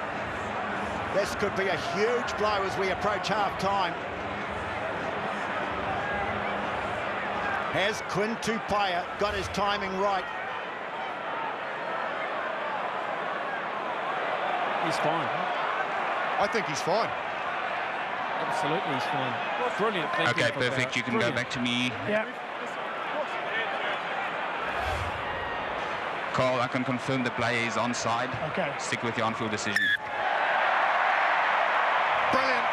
This could be a huge blow as we approach half-time. Has Quinn Tupaia got his timing right? He's fine. I think he's fine. Absolutely, he's fine. Brilliant. Thank Okay, perfect. You can go back to me. Yeah. Carl, I can confirm the play is onside. Okay. Stick with your on-field decision. Brilliant.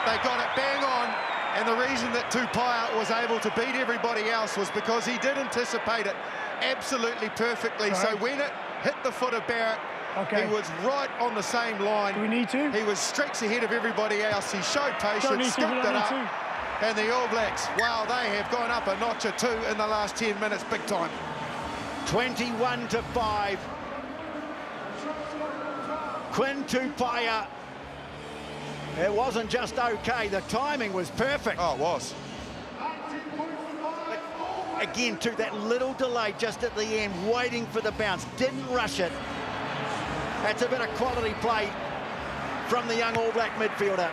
They got it bang on, and the reason that Tupaia was able to beat everybody else was because he did anticipate it absolutely perfectly. Right. So when it hit the foot of Barrett, Okay. he was right on the same line. Do we need to? He was streaks ahead of everybody else. He showed patience, scooped it up, and the All Blacks, wow, they have gone up a notch or two in the last 10 minutes, big time. 21-5. Quinn Tupaia. It wasn't just okay, the timing was perfect. Oh, it was. Again, to that little delay just at the end, waiting for the bounce, didn't rush it. That's a bit of quality play from the young All Black midfielder.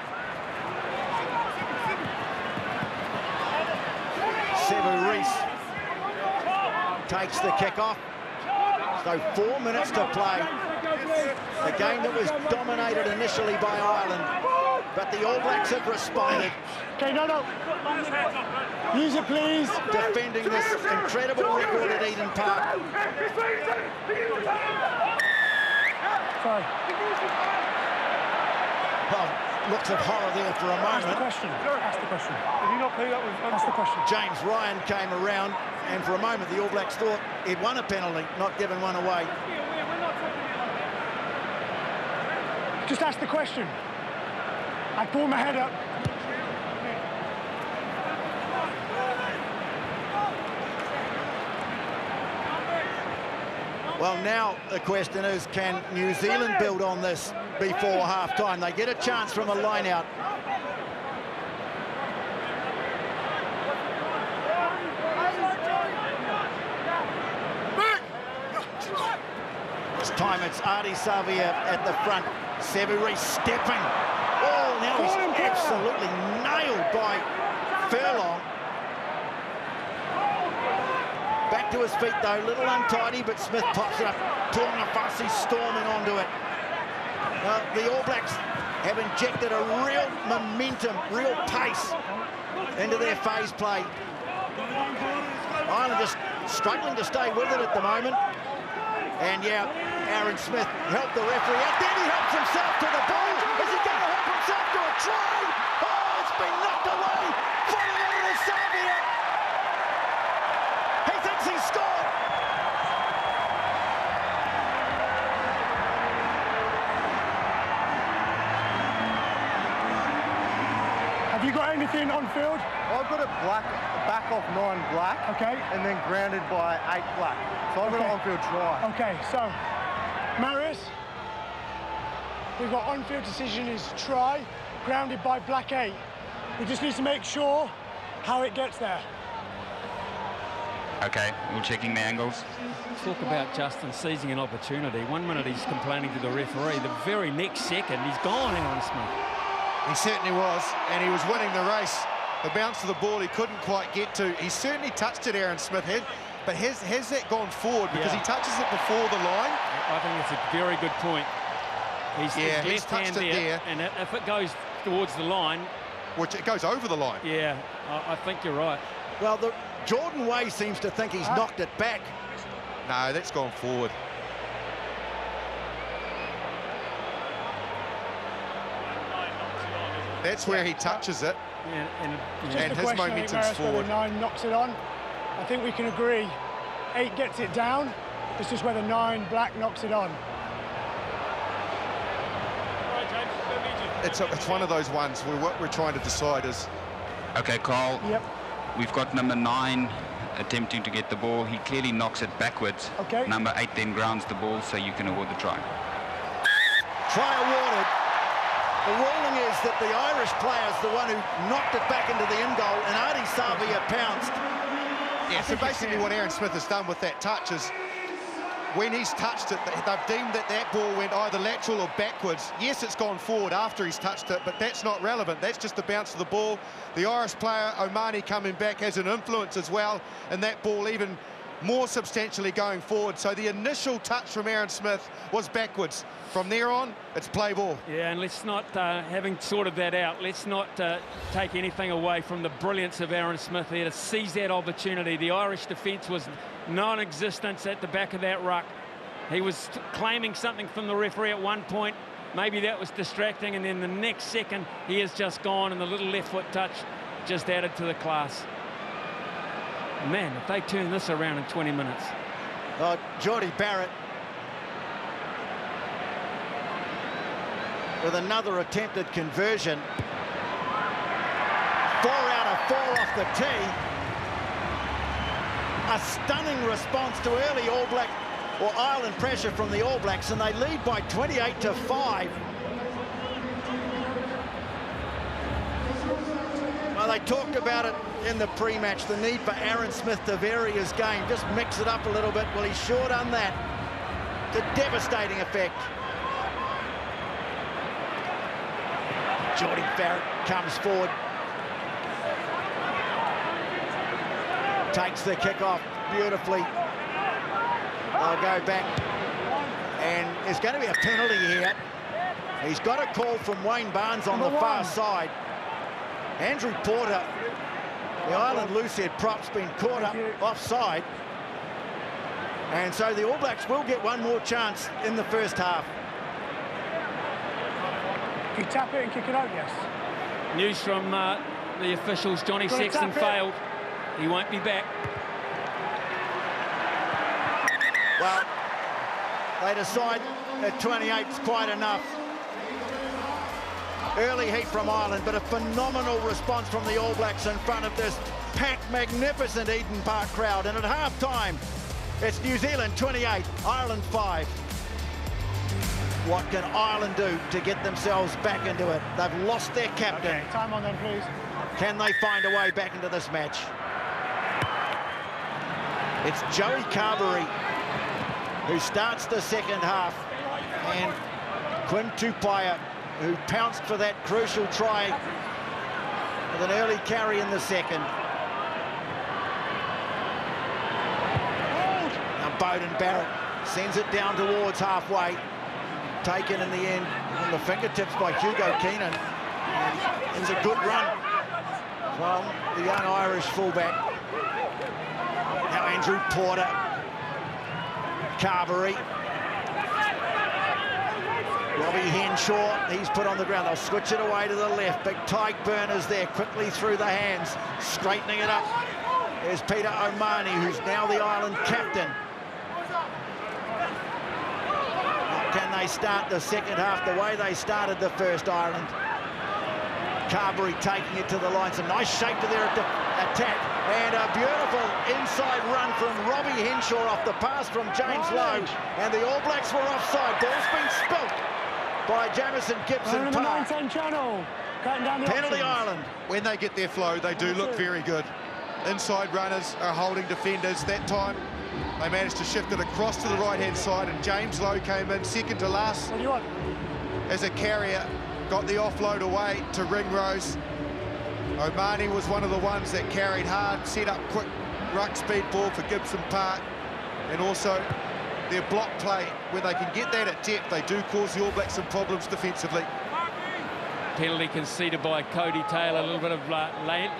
Sevu Reece takes the kick off. So 4 minutes to play. A game that was dominated initially by Ireland, but the All Blacks have responded. Okay, no. Use it, please. Defending this incredible record at Eden Park. Sorry. Well, looks of horror there for a Ask the moment. question. Ask the question. Did you not play that with? Ask the question. James Ryan came around, and for a moment the All Blacks thought he'd won a penalty, not given one away. Just ask the question. I pulled my head up. Well, now the question is, can New Zealand build on this before half-time? They get a chance from a line-out. This time it's Ardie Savea at the front. Sevu Reece stepping. Oh, now he's absolutely nailed by Furlong. Back to his feet though, little untidy, but Smith pops it up. Tonga Fussy storming onto it. The All Blacks have injected a real momentum, real pace into their phase play. Ireland just struggling to stay with it at the moment. And yeah, Aaron Smith helped the referee out. Then he helps himself to the ball. Is he going to help himself to a try? Oh, it's been knocked away. Falling over to Savea. He thinks he's scored. Have you got anything on field? I've got a black, back off 9 black. Okay. And then grounded by 8 black. So I've got an on-field try. Okay, so, Marius, we've got on-field decision is try, grounded by black 8. We just need to make sure how it gets there. Okay, we're checking the angles. Talk about Justin seizing an opportunity. 1 minute he's complaining to the referee. The very next second, he's gone, Aaron Smith. He certainly was, and he was winning the race The bounce of the ball he couldn't quite get to. He certainly touched it, Aaron Smith, but has that gone forward? Because he touches it before the line. I think it's a very good point. He's left hand there, and if it goes towards the line... Which it goes over the line. Yeah, I think you're right. Well, Jordan Way seems to think he's knocked it back. No, that's gone forward. That's where he touches it. And his momentum's forward. 9 knocks it on. I think we can agree 8 gets it down. It's just whether 9 black knocks it on. It's one of those ones where what we're trying to decide is... Okay, Carl. Yep. We've got number 9 attempting to get the ball. He clearly knocks it backwards. Okay. Number 8 then grounds the ball, so you can award the try. Try awarded. The ruling is that the Irish player is the one who knocked it back into the in goal, and Ardie Savea pounced. Yeah, so basically what Aaron Smith has done with that touch is when he's touched it, they've deemed that that ball went either lateral or backwards. Yes, it's gone forward after he's touched it, but that's not relevant. That's just the bounce of the ball. The Irish player, O'Mahony, coming back has an influence as well, and that ball even more substantially going forward. So the initial touch from Aaron Smith was backwards. From there on, it's play ball. Yeah, and let's not, having sorted that out, let's not take anything away from the brilliance of Aaron Smith there to seize that opportunity. The Irish defence was non-existent at the back of that ruck. He was claiming something from the referee at one point. Maybe that was distracting, and then the next second, he has just gone, and the little left foot touch just added to the class. Man, if they turn this around in 20 minutes. Geordie Barrett with another attempted conversion. 4 out of 4 off the tee. A stunning response to early All Black or Ireland pressure from the All Blacks, and they lead by 28-5. Well, they talked about it in the pre-match, the need for Aaron Smith to vary his game, just mix it up a little bit. Well, he's sure done that. It's a devastating effect. Geordie Barrett comes forward. Takes the kick off beautifully. They'll go back. And there's going to be a penalty here. He's got a call from Wayne Barnes on the far side. Andrew Porter, the Ireland loosehead prop's been caught up offside. And so the All Blacks will get one more chance in the first half. If you tap it and kick it out, yes. News from the officials, Johnny Sexton failed. He won't be back. Well, they decide that 28's quite enough. Early heat from Ireland, but a phenomenal response from the All Blacks in front of this packed, magnificent Eden Park crowd. And at half-time, it's New Zealand 28, Ireland 5. What can Ireland do to get themselves back into it? They've lost their captain. Okay, time on them, please. Can they find a way back into this match? It's Joey Carberry who starts the second half, and Quinn Tupaia, who pounced for that crucial try with an early carry in the second. Now Beauden Barrett sends it down towards halfway. Taken in the end on the fingertips by Hugo Keenan. And it was a good run from the young Irish fullback. Now Andrew Porter. Carberry. Robbie Henshaw, he's put on the ground. They'll switch it away to the left. Big Tyke Burners there, quickly through the hands, straightening it up. There's Peter O'Mahony, who's now the Ireland captain. Can they start the second half the way they started the first, Ireland? Carberry taking it to the line. Some nice shape to their attack. And a beautiful inside run from Robbie Henshaw off the pass from James Lowe. And the All Blacks were offside. Ball's been spilt by Jamison Gibson Park. Channel. Down the Penalty options. Ireland. When they get their flow, they do look very good. Inside runners are holding defenders. That time, they managed to shift it across to the right-hand side, and James Lowe came in second to last. What do you want? As a carrier, got the offload away to Ringrose. O'Mahony was one of the ones that carried hard, set up quick ruck speed ball for Gibson Park, and also their block play, where they can get that at depth, they do cause the All Blacks some problems defensively. Penalty conceded by Cody Taylor, a little bit of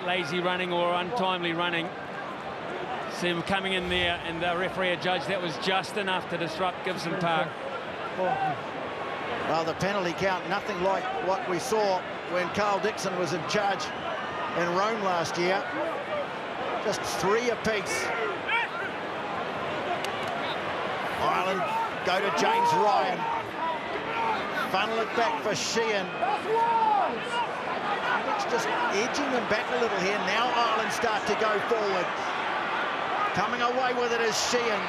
lazy running or untimely running. See him coming in there, and the referee adjudged that was just enough to disrupt Gibson Park. Well, the penalty count, nothing like what we saw when Carl Dixon was in charge in Rome last year. Just 3 apiece. Ireland go to James Ryan. Funnel it back for Sheehan. It's just edging them back a little here. Now Ireland start to go forward. Coming away with it is Sheehan.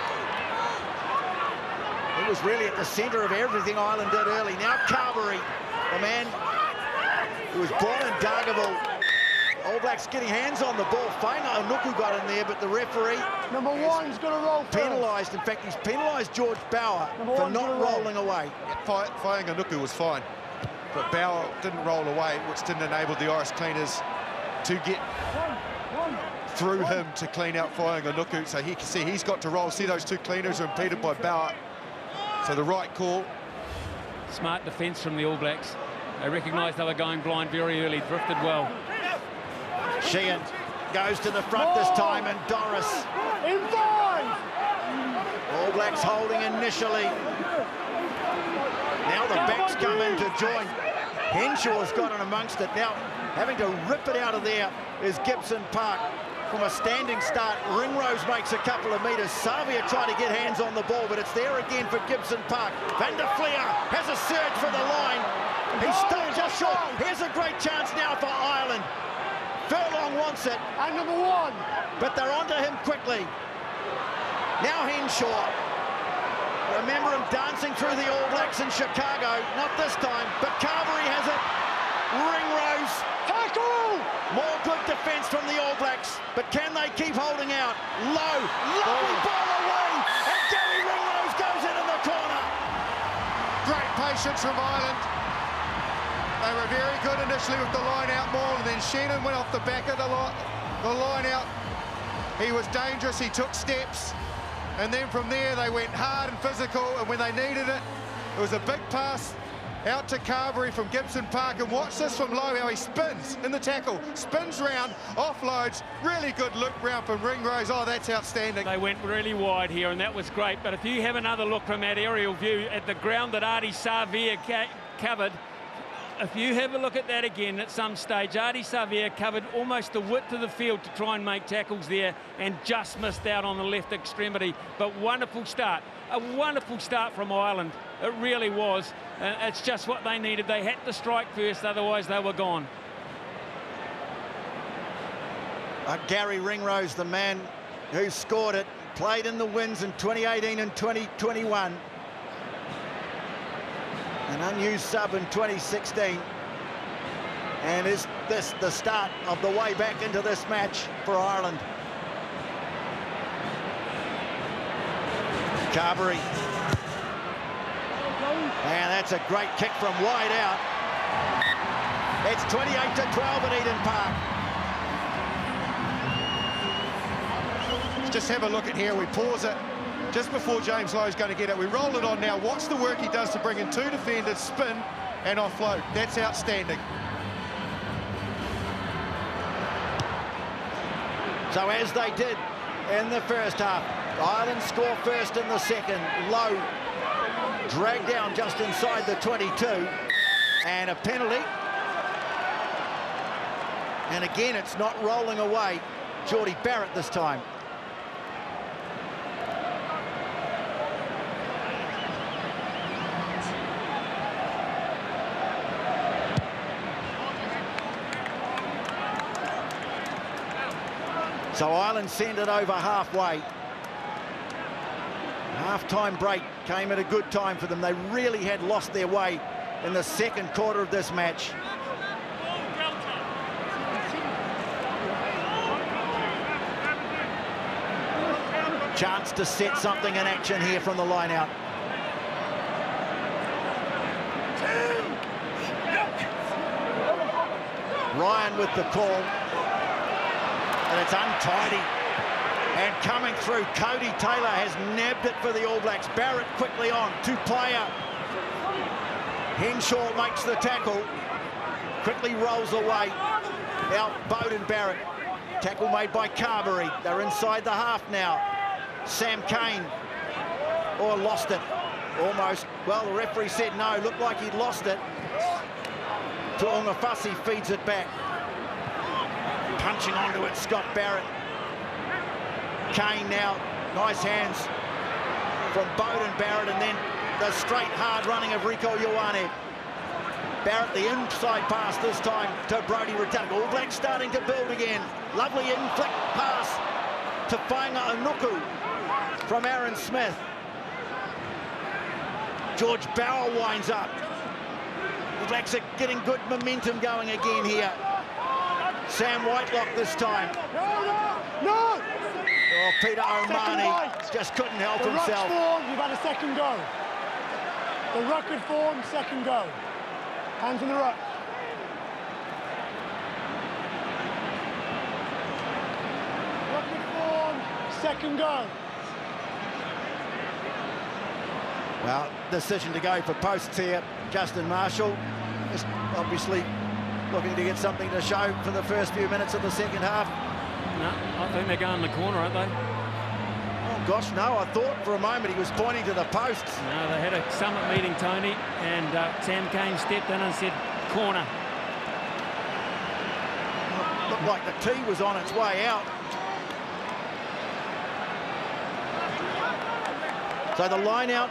He was really at the centre of everything Ireland did early. Now Carberry, the man who was born in Dargaville. All Blacks getting hands on the ball. Fainga Anuku got in there, but the referee... Number 1's going to roll penalised. In fact, he's penalised George Bauer for not rolling away. Fainga Anuku was fine, but Bauer didn't roll away, which didn't enable the Irish cleaners to get through him to clean out Fainga Anuku. So he can see he's got to roll. See, those 2 cleaners are impeded by Bauer. So the right call. Smart defence from the All Blacks. They recognised they were going blind very early, drifted well. Sheehan goes to the front this time, and Doris. In 5! All Blacks holding initially. Now the backs come in to join. Henshaw's got in amongst it. Now having to rip it out of there is Gibson Park. From a standing start, Ringrose makes a couple of metres. Savea trying to get hands on the ball, but it's there again for Gibson Park. Van der Fleer has a surge for the line. He's stopped just short. Here's a great chance now for Ireland. Furlong wants it. And number 1. But they're onto him quickly. Now Henshaw. Remember him dancing through the All Blacks in Chicago. Not this time, but Carberry has it. Ringrose. Tackle! More good defence from the All Blacks, but can they keep holding out? Low, lovely ball away, and Gary Ringrose goes in the corner. Great patience from Ireland. They were very good initially with the line out maul, and then Sheehan went off the back of the line out. He was dangerous, he took steps, and then from there they went hard and physical, and when they needed it, it was a big pass out to Carberry from Gibson Park, and watch this from low, how he spins in the tackle, spins round, offloads, really good loop round from Ringrose. Oh, that's outstanding. They went really wide here, and that was great, but if you have another look from that aerial view at the ground that Ardie Savea covered, if you have a look at that again at some stage, Ardie Savea covered almost the width of the field to try and make tackles there and just missed out on the left extremity. But wonderful start, a wonderful start from Ireland. It really was. It's just what they needed. They had to strike first, otherwise they were gone. Gary Ringrose, the man who scored it, played in the Winds in 2018 and 2021. An unused sub in 2016. And is this the start of the way back into this match for Ireland? Carberry. And that's a great kick from wide out. It's 28-12 at Eden Park. Just have a look at here. We pause it just before James Lowe's going to get it. We roll it on now. Watch the work he does to bring in 2 defenders, spin and offload. That's outstanding. So as they did in the first half, Ireland score first in the second. Lowe dragged down just inside the 22, and a penalty. And again, it's not rolling away. Geordie Barrett this time. So Ireland sent it over halfway. Half-time break came at a good time for them. They really had lost their way in the second quarter of this match. Chance to set something in action here from the line-out. Ryan with the call. And it's untidy. And coming through, Cody Taylor has nabbed it for the All Blacks. Barrett quickly on, two-player. Henshaw makes the tackle. Quickly rolls away. Out Bowden Barrett. Tackle made by Carberry. They're inside the half now. Sam Cane. Or lost it. Almost. Well, the referee said no. Looked like he'd lost it. Tu'ungafasi feeds it back. Punching onto it, Scott Barrett. Cane now. Nice hands from Bowden Barrett, and then the straight hard running of Rieko Ioane. Barrett, the inside pass this time to Brodie Retallick. All Blacks starting to build again. Lovely in-flick pass to Whainga Anuku from Aaron Smith. George Bauer winds up. All Blacks are getting good momentum going again here. Sam Whitelock this time. No! Oh, Peter O'Mahony just couldn't help himself. The ruck form, you've had a second go. The ruck form, second go. Hands in the ruck. Ruck form, second go. Well, decision to go for posts here. Justin Marshall is obviously looking to get something to show for the first few minutes of the second half. No, I think they're going in the corner, aren't they? Oh gosh, no, I thought for a moment he was pointing to the posts. No, they had a summit meeting, Tony, and Sam Cane stepped in and said, corner. Looked like the tee was on its way out. So the line out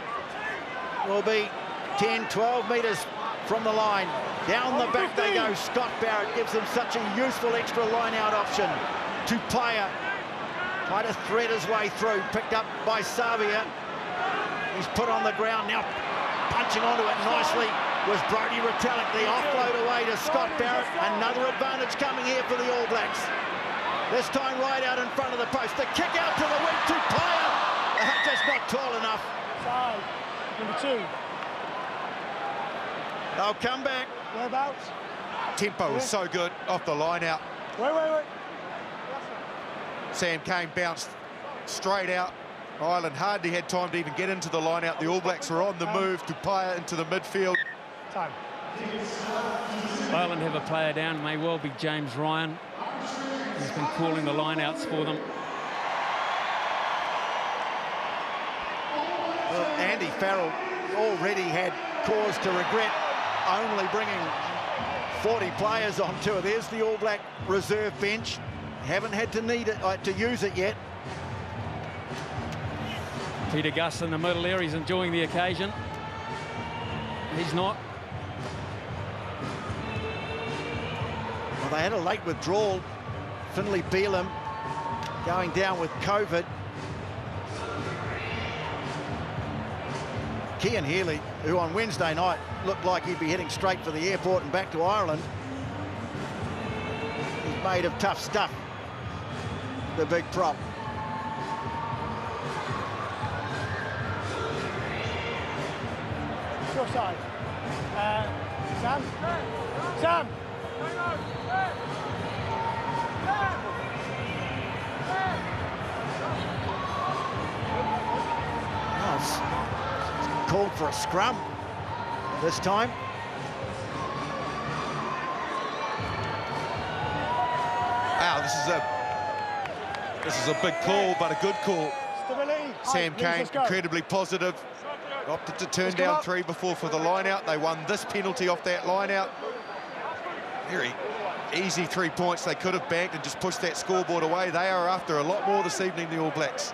will be 10, 12 metres from the line. Down the back they go. Scott Barrett gives them such a useful extra line-out option. Two-player trying to thread his way through. Picked up by Savea. He's put on the ground now. Punching onto it nicely was Brodie Retallick. The offload away to Scott Barrett. Another advantage coming here for the All Blacks. This time right out in front of the post. The kick out to the wing. Two-player. Just not tall enough. Side. Number 2. They'll come back. Whereabouts? Tempo was so good off the line out. Wait. Sam Cane bounced straight out. Ireland hardly had time to even get into the line out. The All Blacks were on the move to play into the midfield. Time. Ireland have a player down. It may well be James Ryan. He's been calling the line-outs for them. Well, Andy Farrell already had cause to regret only bringing 40 players on tour. There's the All Black reserve bench. Haven't had to need it to use it yet. Peter Gus in the middle there. He's enjoying the occasion. He's not. Well, they had a late withdrawal. Finlay Beelum going down with COVID. Cian Healy, who on Wednesday night looked like he'd be heading straight for the airport and back to Ireland. He's made of tough stuff, the big prop. Your side. Sam? Sam! Oh, called for a scrum this time. Wow, this is a big call, but a good call. Stability. Sam Cane, incredibly positive. Opted to turn down 3 before for the line-out. They won this penalty off that line-out. Very easy 3 points they could have banked and just pushed that scoreboard away. They are after a lot more this evening, the All Blacks.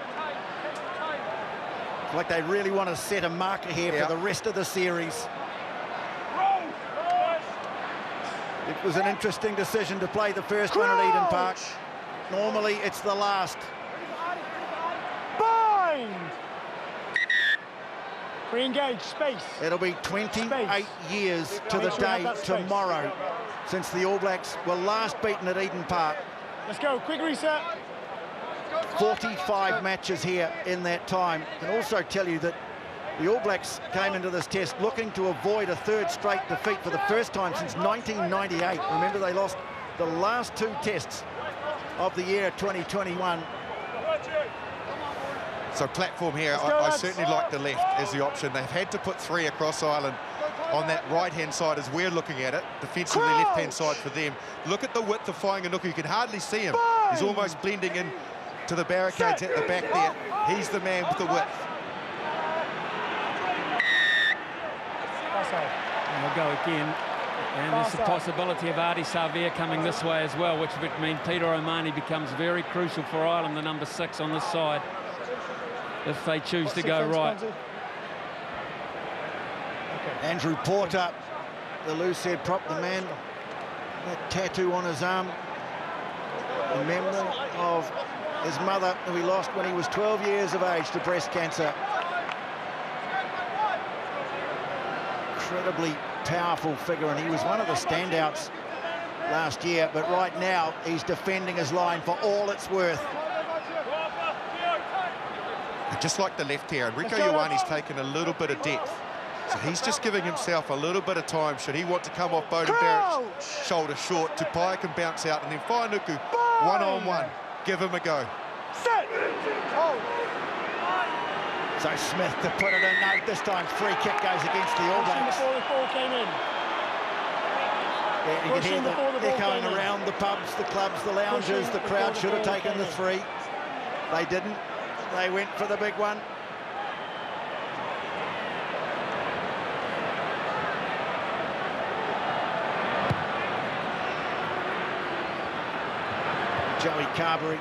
Like they really want to set a marker here for the rest of the series. It was an interesting decision to play the first one at Eden Park. Normally, it's the last. Bind! Re-engage, space. It'll be 28 years to the day tomorrow since the All Blacks were last beaten at Eden Park. Let's go, quick reset. 45 matches here in that time. I can also tell you that the All Blacks came into this test looking to avoid a third straight defeat for the first time since 1998. Remember, they lost the last 2 tests of the year 2021. So platform here, I certainly like the left as the option. They've had to put 3 across Ireland on that right-hand side as we're looking at it. Defensively, left-hand side for them. Look at the width of Whainganuku. You can hardly see him. He's almost blending in to the barricades at the back there. He's the man with the width. And we'll go again. And there's the possibility of Ardie Savea coming this way as well, which would mean Peter O'Mahony becomes very crucial for Ireland, the number 6 on this side, if they choose to go right. Andrew Porter, the loose head prop, the man, that tattoo on his arm, remembrance of his mother, who he lost when he was 12 years of age to breast cancer. Incredibly powerful figure, and he was one of the standouts last year, but right now he's defending his line for all it's worth. Just like the left here, Rieko Ioane's taken a little bit of depth, so he's just giving himself a little bit of time should he want to come off Beauden Barrett's shoulder short. Tupaia can bounce out, and then Whainganuku one-on-one. Give him a go. So Smith to put it in. No, this time free kick goes against the All Blacks. Before the ball came in. Yeah, you can hear the echoing around the pubs, the clubs, the lounges. The crowd should have taken the 3. They didn't. They went for the big one. Joey Carberry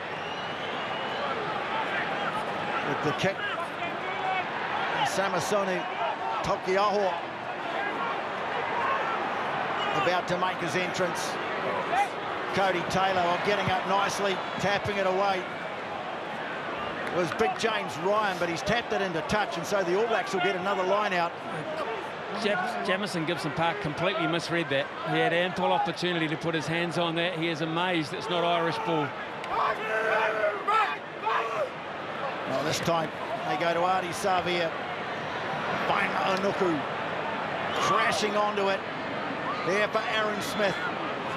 with the kick. And Samisoni Taukei'aho about to make his entrance. Cody Taylor getting up nicely, tapping it away. It was big James Ryan, but he's tapped it into touch, and so the All Blacks will get another line out. Jamison Gibson Park completely misread that. He had ample opportunity to put his hands on that. He is amazed it's not Irish ball. Well, this time they go to Ardie Savea. Whainganuku crashing onto it. There for Aaron Smith.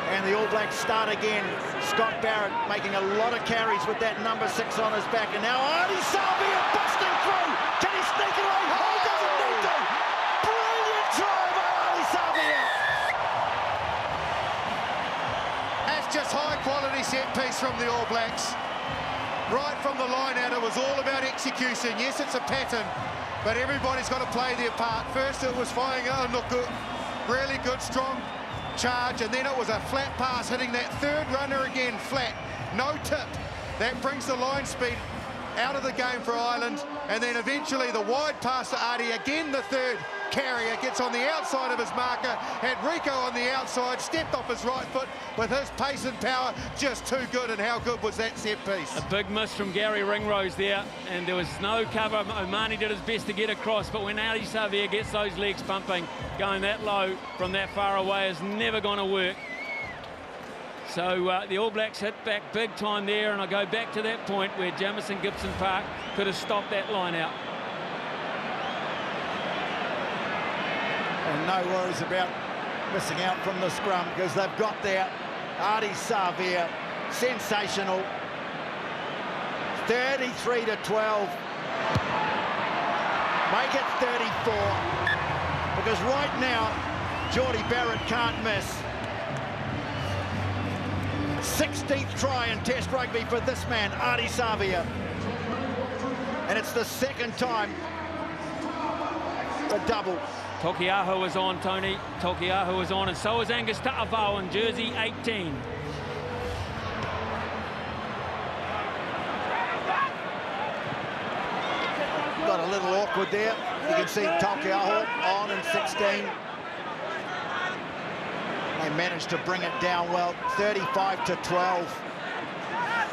And the All Blacks start again. Scott Barrett making a lot of carries with that number 6 on his back. And now Ardie Savea busting through. Can he sneak it away? Oh, he doesn't need to. Brilliant try by Ardie Savea. That's just high-quality set piece from the All Blacks. Right from the line out, it was all about execution. Yes, it's a pattern, but everybody's got to play their part. First, it was Whainganuku. Really good, strong charge, and then it was a flat pass hitting that 3rd runner again flat, no tip. That brings the line speed out of the game for Ireland, and then eventually the wide pass to Ardie, again the 3rd carrier gets on the outside of his marker, had Rieko on the outside, stepped off his right foot with his pace and power, just too good. And how good was that set piece? A big miss from Gary Ringrose there, and there was no cover. O'Mahony did his best to get across, but when Ardie Savea gets those legs pumping, going that low from that far away is never going to work. So the All Blacks hit back big time there, and I go back to that point where Jamison Gibson Park could have stopped that line out. And no worries about missing out from the scrum, because they've got there Ardie Savea, sensational, 33-12. Make it 34, because right now Geordie Barrett can't miss. 16th try in Test rugby for this man, Ardie Savea, and it's the 2nd time a double. Taukei'aho is on, Tony. Taukei'aho is on, and so is Angus Ta'avao in jersey 18. Got a little awkward there. You can see Taukei'aho on in 16. They managed to bring it down well, 35-12.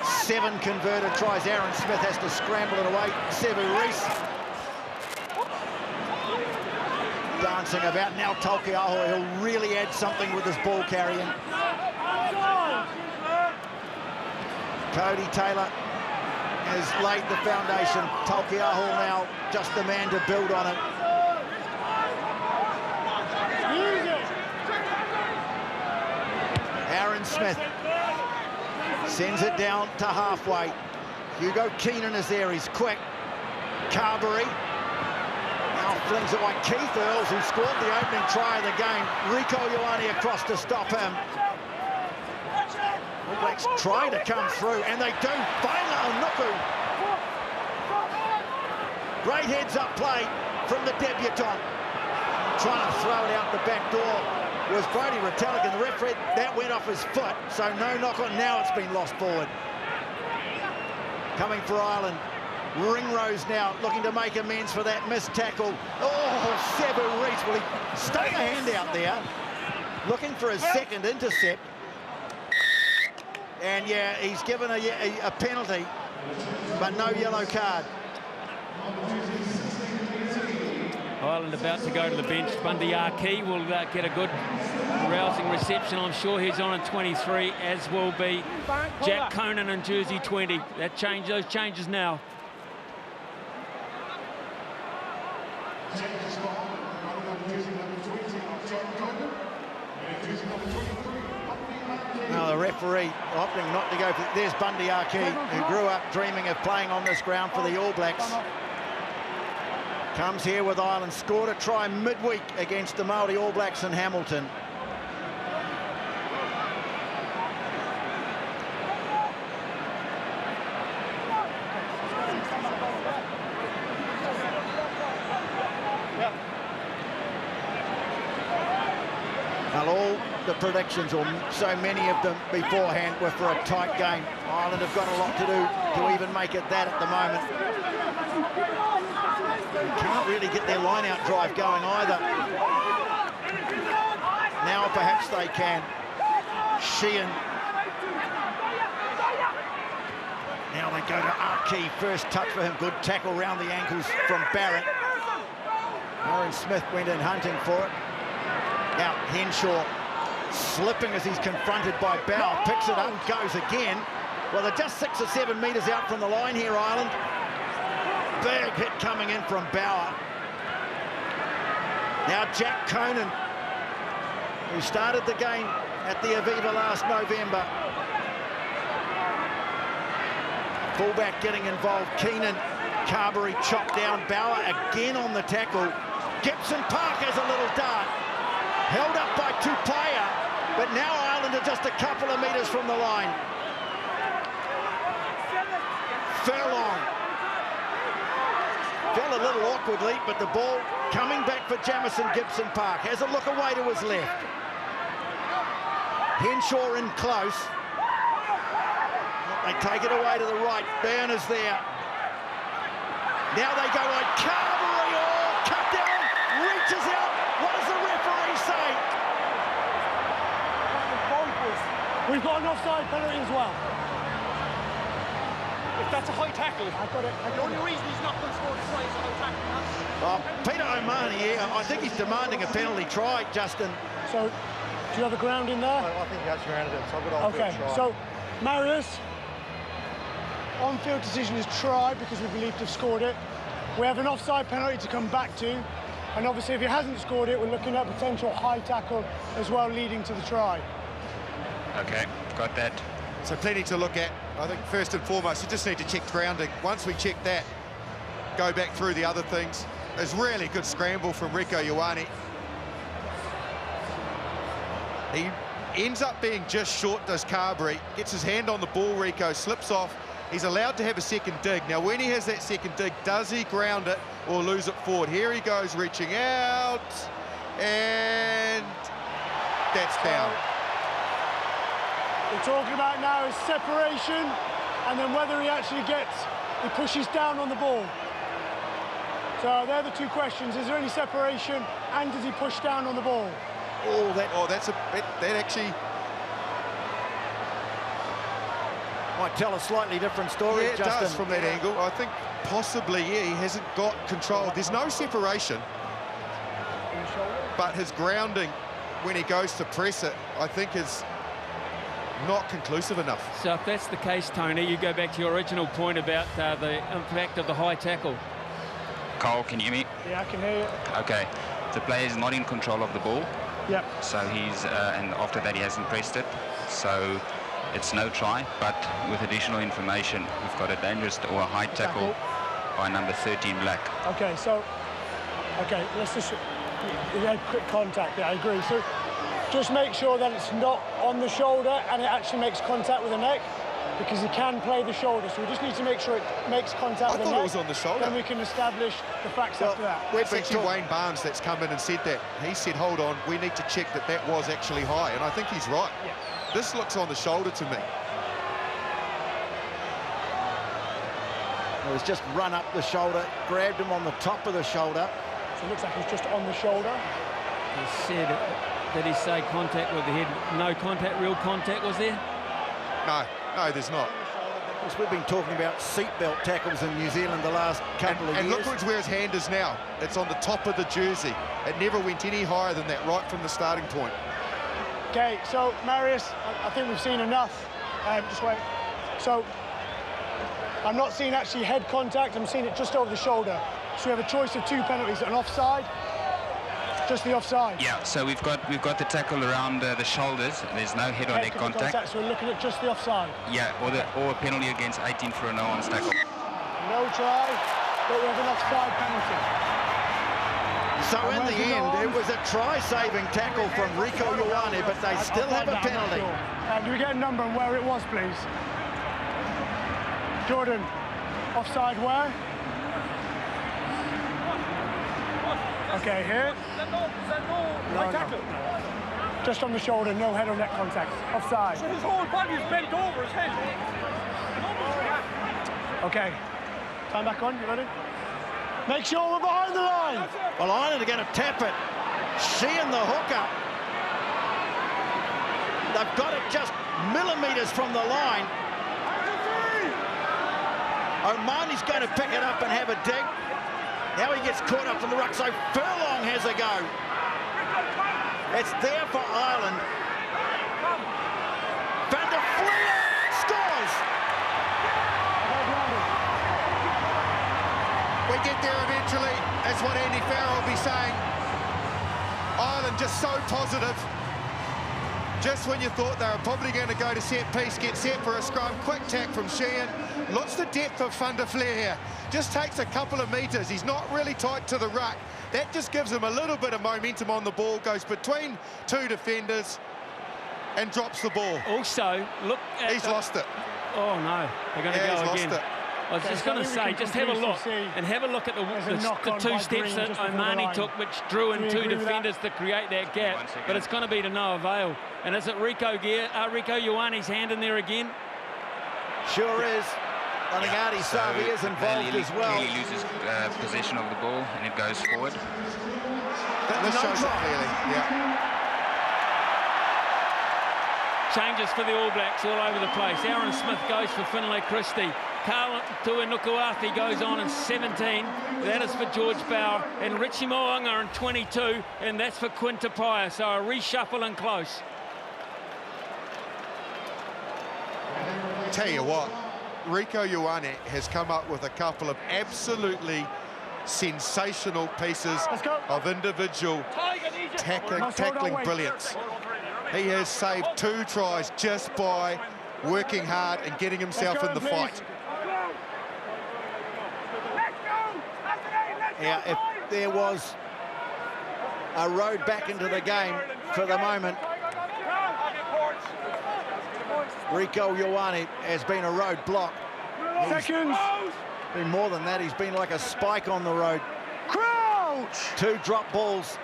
7 converted tries. Aaron Smith has to scramble it away. Sevu Reece dancing about. Now Taukei'aho, he'll really add something with his ball carrying. Cody Taylor has laid the foundation. Taukei'aho now just the man to build on it. Aaron Smith sends it down to halfway. Hugo Keenan is there, he's quick. Carberry now flings it away. Keith Earls, who scored the opening try of the game. Rieko Ioane across to stop him. All Blacks trying to come through, and they do. Vaila Onuku. Great heads-up play from the debutant. Trying to throw it out the back door was Brodie Retallick, and the referee, that went off his foot, so no knock on. Now it's been lost forward. Coming for Ireland, Ringrose now looking to make amends for that missed tackle. Oh, Savu Rees, well, he stuck a hand out there, looking for his second intercept. And yeah, he's given a penalty, but no yellow card. Ireland about to go to the bench. Bundy Arki will get a good rousing reception. I'm sure he's on at 23, as will be Jack Conan in jersey 20. Those changes now. Now the referee opting not to go for... There's Bundy Arki, who grew up dreaming of playing on this ground for the All Blacks. Comes here with Ireland, scored a try midweek against the Māori All Blacks in Hamilton. Well, all the predictions, or so many of them beforehand, were for a tight game. Ireland have got a lot to do to even make it that at the moment. Can't really get their line-out drive going either. Now perhaps they can. Sheehan. Now they go to Arki. First touch for him. Good tackle round the ankles from Barrett. Aaron Smith went in hunting for it. Now Henshaw slipping as he's confronted by Bauer. Picks it up, goes again. Well, they're just 6 or 7 metres out from the line here, Ireland. Big hit coming in from Bauer. Now Jack Conan, who started the game at the Aviva last November. Fullback getting involved. Keenan, Carberry chopped down. Bauer again on the tackle. Gibson Park has a little dart. Held up by Tupaia, but now Ireland are just a couple of metres from the line. Furlong. Fell a little awkwardly, but the ball coming back for Jamison Gibson Park. Has a look away to his left. Henshaw in close. They take it away to the right. Burner's there. Now they go like Carberry. Oh, cut down, reaches out. What does the referee say? We've got an offside penalty as well. If that's a high tackle, I got it. The only reason he's not going to score the try is a high tackle. Well, Peter O'Mahony here, I think he's demanding a penalty try, Justin. So, do you have a ground in there? I think he has grounded it, so I've got on-field try. So, Marius, on-field decision is try because we believe to have scored it. We have an offside penalty to come back to, and obviously if he hasn't scored it, we're looking at potential high tackle as well leading to the try. Okay, got that. So plenty to look at. I think first and foremost, you just need to check grounding. Once we check that, go back through the other things. There's really good scramble from Rieko Ioane. He ends up being just short, does Carberry. Gets his hand on the ball, Rieko, slips off. He's allowed to have a second dig. Now, when he has that second dig, does he ground it or lose it forward? Here he goes, reaching out, and that's down. We're talking about now is separation, and then whether he actually he pushes down on the ball. So they're the two questions. Is there any separation, and does he push down on the ball? That actually might tell a slightly different story, yeah, it Justin. does from that angle. I think possibly, yeah, he hasn't got control. There's no separation, but his grounding when he goes to press it, I think is not conclusive enough. So if that's the case, Tony, you go back to your original point about the impact of the high tackle. Cole, can you hear me? Yeah, I can hear you. Okay, the player is not in control of the ball. Yep. So he's, and after that he hasn't pressed it. So it's no try, but with additional information, we've got a dangerous or a high tackle by number 13 Black. Okay, so, let's just, he had quick contact, yeah, I agree. So just make sure that it's not on the shoulder and it actually makes contact with the neck, because he can play the shoulder, so we just need to make sure it makes contact with the neck. I thought it was on the shoulder. Then we can establish the facts after that. It's actually Wayne Barnes that's come in and said that. He said, hold on, we need to check that that was actually high, and I think he's right. Yeah. This looks on the shoulder to me. It was just run up the shoulder, grabbed him on the top of the shoulder. So it looks like he's just on the shoulder. He said, did he say contact with the head? No contact, real contact was there? No, there's not. Because we've been talking about seatbelt tackles in New Zealand the last couple of years. And look where his hand is now. It's on the top of the jersey. It never went any higher than that right from the starting point. Okay, so Marius, I think we've seen enough. Just wait. So I'm not seeing actually head contact. I'm seeing it just over the shoulder. So we have a choice of two penalties: an offside, just the offside. Yeah, so we've got the tackle around the shoulders. There's no head or neck contact. So we're looking at just the offside. Yeah, or a penalty against 18 for a no-ons tackle. No try, but we have an offside penalty. So in the end, it was a try-saving tackle from Rieko Ioane, but they still have a penalty. Do we get a number and where it was, please? Jordan, offside where? Okay, here. No. Just on the shoulder, no head or neck contact. Offside. So his whole body is bent over his head. Okay. Time back on, you ready? Make sure we're behind the line. Well, Ireland are going to tap it. She and the hooker. They've got it just millimetres from the line. O'Mahony's going to pick it up and have a dig. Now he gets caught up in the ruck, so Furlong has a go. It's there for Ireland. Van der Fleer scores. We get there eventually, as what Andy Farrell will be saying. Ireland just so positive. Just when you thought they were probably going to go to set piece, get set for a scrum, quick tack from Sheehan. Lots the depth of Van der Fleer here. Just takes a couple of metres. He's not really tight to the ruck. That just gives him a little bit of momentum on the ball, goes between two defenders and drops the ball. Also, look at... He's lost it. Oh, no. They're going to go he's again. Lost it. I was just going to say, just have a look and have a look at the two steps that O'Mahony took, which drew in two defenders to create that gap. But it's going to be to no avail. And is it Rieko Ioane's hand in there again? Sure is. I think Ardie Savea's involved as well. He loses possession of the ball and it goes forward. This shows it clearly, yeah. Changes for the All Blacks all over the place. Aaron Smith goes for Finlay Christie. Carl Tuinukuathi goes on in 17. That is for George Bauer. And Richie Mo'unga in 22. And that's for Quinn Tupaea. So a reshuffle and close. Tell you what, Rieko Ioane has come up with a couple of absolutely sensational pieces of individual tackling brilliance. He has saved 2 tries just by working hard and getting himself in the fight. Yeah, if there was a road back into the game for the moment, Rieko Ioane has been a roadblock. Seconds. Been more than that. He's been like a spike on the road. Crouch. 2 drop balls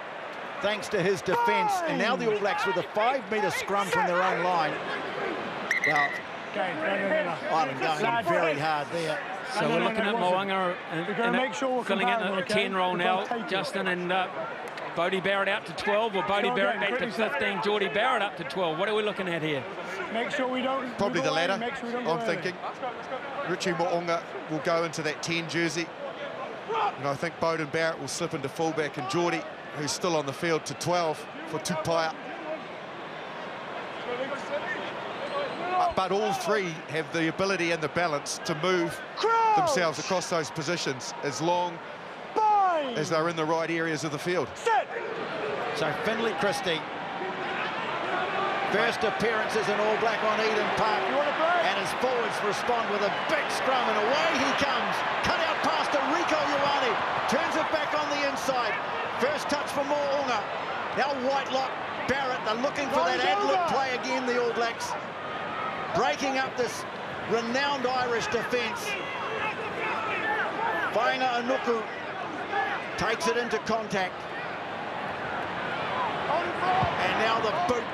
thanks to his defence. And now the All Blacks with a 5-metre scrum from their own line. Well, Ireland going in very hard there. So we're looking at Mo'unga and filling in a 10 roll now. Justin and Bodie Barrett out to 12, or Bodie Barrett back to 15, Geordie Barrett up to 12. What are we looking at here? Make sure we don't... Probably the latter, I'm thinking. Richie Mo'unga will go into that 10 jersey. And I think Beauden Barrett will slip into fullback, and Geordie, who's still on the field, to 12 for Tupaea. But all 3 have the ability and the balance to move themselves across those positions as long as they're in the right areas of the field. So Finlay Christie First appearances in All Black on Eden Park, and his forwards respond with a big scrum, and away he comes. Cut out past to Rieko Ioane, turns it back on the inside. First touch for Mo'unga. Now Whitelock, Barrett, they're looking for that ad-lib play again, the All Blacks. Breaking up this renowned Irish defence. Whainga Anuku takes it into contact. And now the boot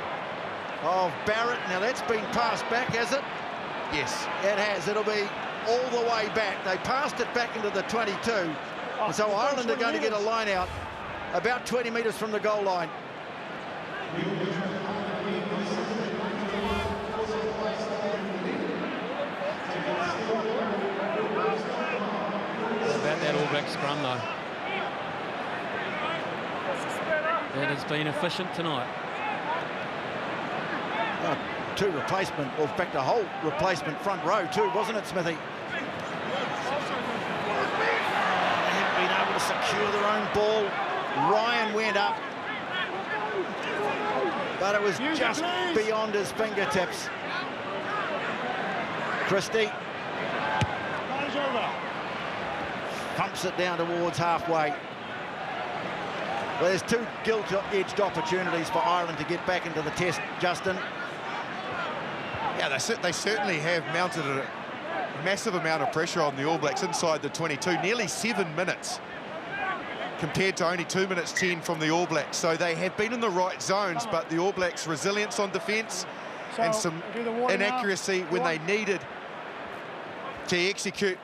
of Barrett. Now that's been passed back, has it? Yes. It has. It'll be all the way back. They passed it back into the 22. And so Ireland are going to get a line out about 20 metres from the goal line. About that All Black scrum, though. That has been efficient tonight. Two replacement, or in fact a whole replacement front row too, wasn't it, Smithy? They haven't been able to secure their own ball. Ryan went up, but it was just beyond his fingertips. Christie pumps it down towards halfway. Well, there's two gilt-edged opportunities for Ireland to get back into the test, Justin. Yeah, they certainly have mounted a massive amount of pressure on the All Blacks inside the 22, nearly 7 minutes, compared to only 2 minutes 10 from the All Blacks. So they have been in the right zones, but the All Blacks' resilience on defence and some inaccuracy when they needed to execute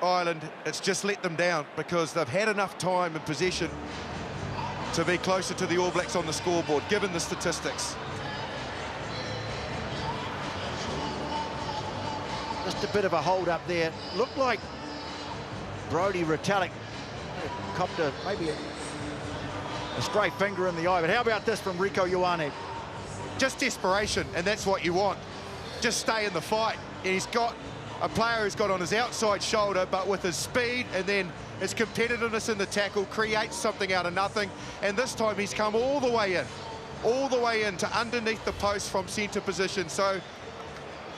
Ireland, it's just let them down because they've had enough time and possession to be closer to the All Blacks on the scoreboard, given the statistics. Just a bit of a hold up there. Looked like Brodie Retallick copped maybe a stray finger in the eye. But how about this from Rieko Ioane? Just desperation, and that's what you want. Just stay in the fight. And he's got a player who's got on his outside shoulder, but with his speed and then his competitiveness in the tackle, creates something out of nothing. And this time he's come all the way in to underneath the post from centre position. So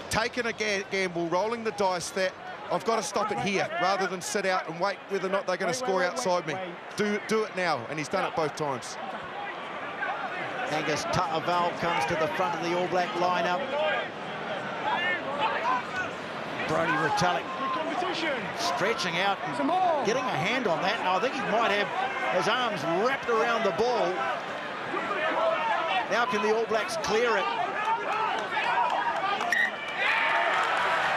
taking a gamble, rolling the dice that I've got to stop it here rather than sit out and wait whether or not they're going to score outside me. Do it now, and he's done it both times. Angus Ta'aval comes to the front of the All Black lineup. Brodie Retallick stretching out and getting a hand on that. Now I think he might have his arms wrapped around the ball. Now can the All Blacks clear it?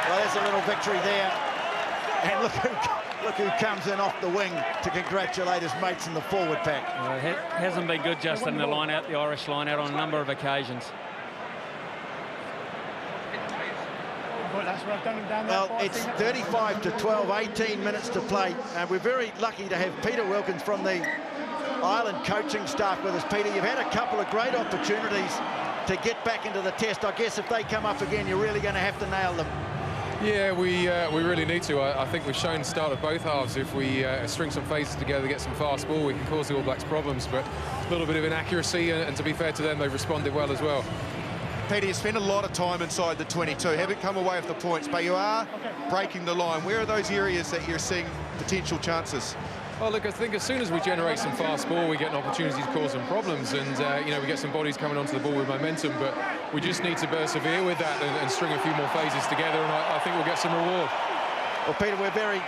Well, there's a little victory there. And look who comes in off the wing to congratulate his mates in the forward pack. It hasn't been good, Justin, the Irish line out on a number of occasions. Well, it's 35-12, 18 minutes to play. And we're very lucky to have Peter Wilkins from the Ireland coaching staff with us. Peter, you've had a couple of great opportunities to get back into the test. I guess if they come up again, you're really going to have to nail them. Yeah, we really need to. I think we've shown the start of both halves. If we string some phases together, get some fast ball, we can cause the All Blacks problems. But a little bit of inaccuracy, and to be fair to them, they've responded well as well. Peter, you spent a lot of time inside the 22, haven't come away with the points, but you are breaking the line. Where are those areas that you're seeing potential chances? Well, look, I think as soon as we generate some fast ball, we get an opportunity to cause some problems, and you know, we get some bodies coming onto the ball with momentum, but we just need to persevere with that and string a few more phases together, and I think we'll get some reward. Well, Peter, we're very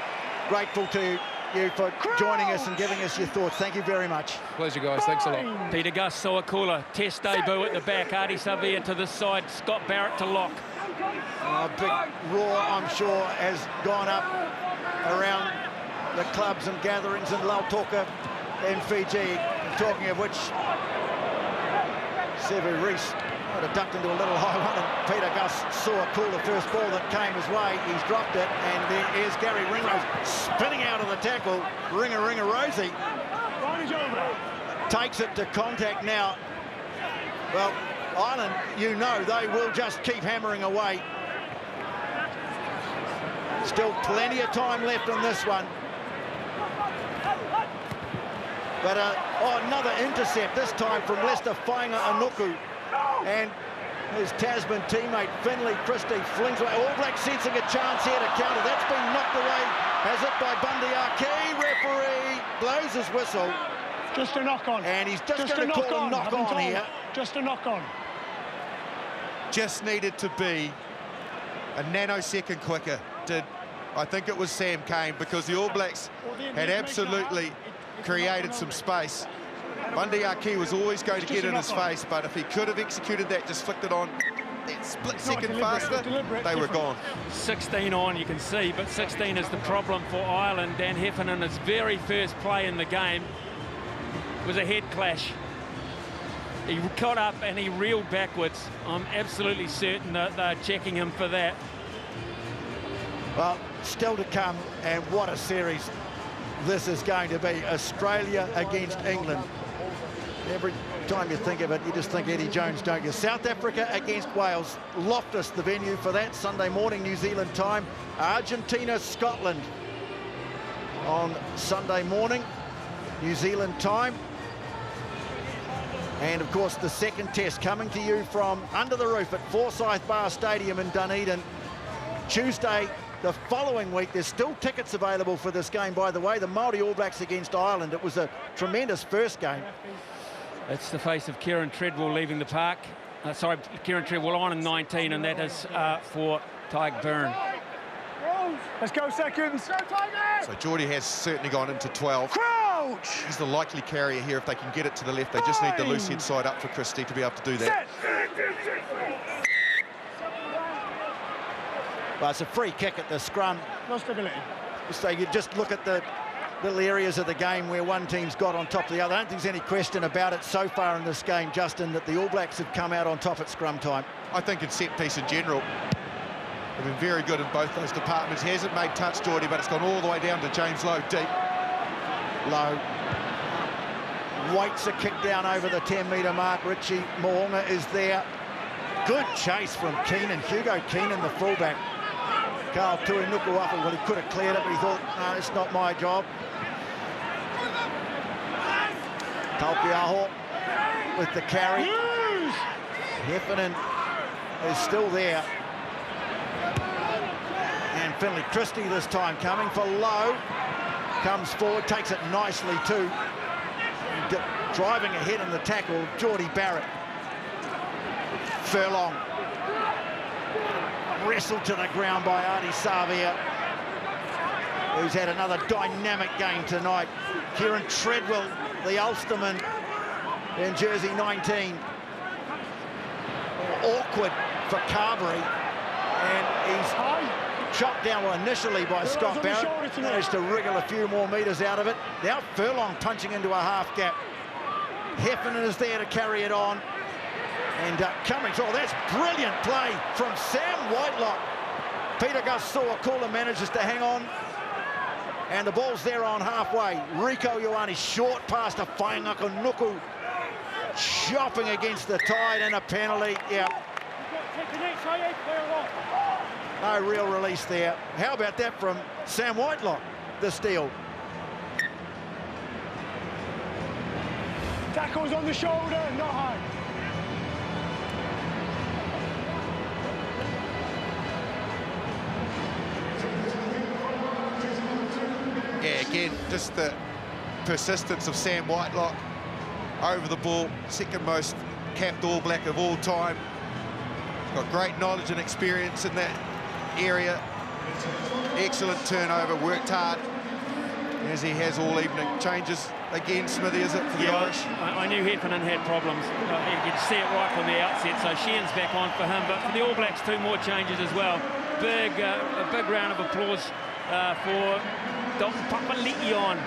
grateful to you for joining us and giving us your thoughts. Thank you very much. Pleasure, guys. Thanks a lot. Peter Gus Soakula, test debut at the back. Ardie Savea to the side. Scott Barrett to lock. A big roar, I'm sure, has gone up around the clubs and gatherings in Lautoka in Fiji. Talking of which, Sevu Reece would have ducked into a little high one, and Peter Gus saw a cool the first ball that came his way. He's dropped it, and there's Gary Ringrose spinning out of the tackle. Ringa Rosie takes it to contact now. Well, Ireland, you know, they will just keep hammering away. Still plenty of time left on this one. But another intercept, this time from Leicester Whainga Anuku. And His Tasman teammate, Finlay Christie, flings away. All Blacks sensing a chance here to counter. That's been knocked away. Has it by Bundyaki. Referee blows his whistle. Just a knock-on. And he's just going to call a knock-on here. Just a knock-on. Just needed to be a nanosecond quicker. I think it was Sam Cane, because the All Blacks had absolutely created some space. Bundyaki was always going to get in his face, but if he could have executed that, just flicked it on that split second faster, they were gone. 16 on, you can see, but 16 is the problem for Ireland. Dan Heffernan, his very first play in the game was a head clash. He caught up and he reeled backwards. I'm absolutely certain that they're checking him for that. Well, still to come, and what a series this is going to be. Australia against England. Every time you think of it, you just think Eddie Jones, don't you? South Africa against Wales. Loftus, the venue for that. Sunday morning, New Zealand time. Argentina, Scotland on Sunday morning, New Zealand time. And, of course, the second test coming to you from under the roof at Forsyth Bar Stadium in Dunedin. Tuesday, the following week. There's still tickets available for this game, by the way. The Māori All Blacks against Ireland. It was a tremendous first game. It's the face of Kieran Treadwell leaving the park. Kieran Treadwell on in 19, and that is for Tyke Byrne. Let's go, seconds. So Geordie has certainly gone into 12. Crouch! He's the likely carrier here. If they can get it to the left, they just need the loose head side up for Christie to be able to do that. Well, it's a free kick at the scrum. No stability. So you just look at the little areas of the game where one team's got on top of the other. I don't think there's any question about it so far in this game, Justin, that the All Blacks have come out on top at scrum time. I think in set piece in general, they've been very good in both those departments. He hasn't made touch, Geordie, but it's gone all the way down to James Lowe deep. Lowe waits a kick down over the 10-metre mark. Richie Mo'unga is there. Good chase from Keenan, Hugo Keenan, the fullback. Carl Tuinukuafu, well, he could have cleared it, but he thought, no, it's not my job. Talpiaho with the carry. Heffernan is still there. And Finlay Christie this time coming for Lowe. Comes forward, takes it nicely too. Driving ahead in the tackle, Geordie Barrett. Furlong. Wrestled to the ground by Ardie Savea, who's had another dynamic game tonight. Kieran Treadwell, the Ulsterman, in jersey 19. Awkward for Carberry, and he's chopped down initially by Scott Barrett. Managed to wriggle a few more metres out of it. Now Furlong punching into a half gap. Heffernan is there to carry it on. And Cummings, oh, that's brilliant play from Sam Whitelock. Peter Gus-Sowakula manages to hang on. And the ball's there on halfway. Rico Ioane, short pass to Whaingaka Nuku. Chopping against the tide, and a penalty. Yeah. No real release there. How about that from Sam Whitelock, the steal? Tackles on the shoulder, not high. Yeah, again, just the persistence of Sam Whitelock over the ball. Second most capped All Black of all time. Got great knowledge and experience in that area. Excellent turnover, worked hard, as he has all evening. Changes again, Smithy, is it, for the Irish? I knew Heffernan had problems. You could see it right from the outset, so Sheehan's back on for him. But for the All Blacks, 2 more changes as well. A big round of applause for Dalton Papali'ion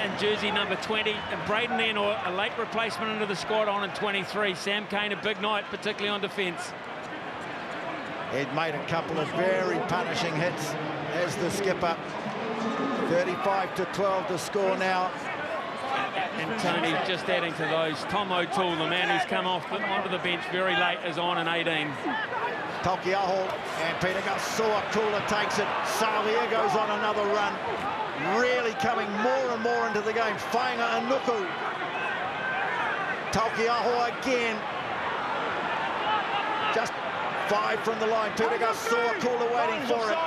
in jersey number 20, and Braden Ennor, a late replacement into the squad, on in 23. Sam Cane, a big night, particularly on defence. He'd made a couple of very punishing hits as the skipper. 35-12 to score now. And Tony, just adding to those, Tom O'Toole, the man who's come onto the bench very late, is on in 18. Talkiaho and Peter Gus-Sowakula takes it. Savea goes on another run. Really coming more and more into the game. Whainga Nuku. Talkiaho again. Just 5 from the line. Peter Gus saw Kula waiting for it.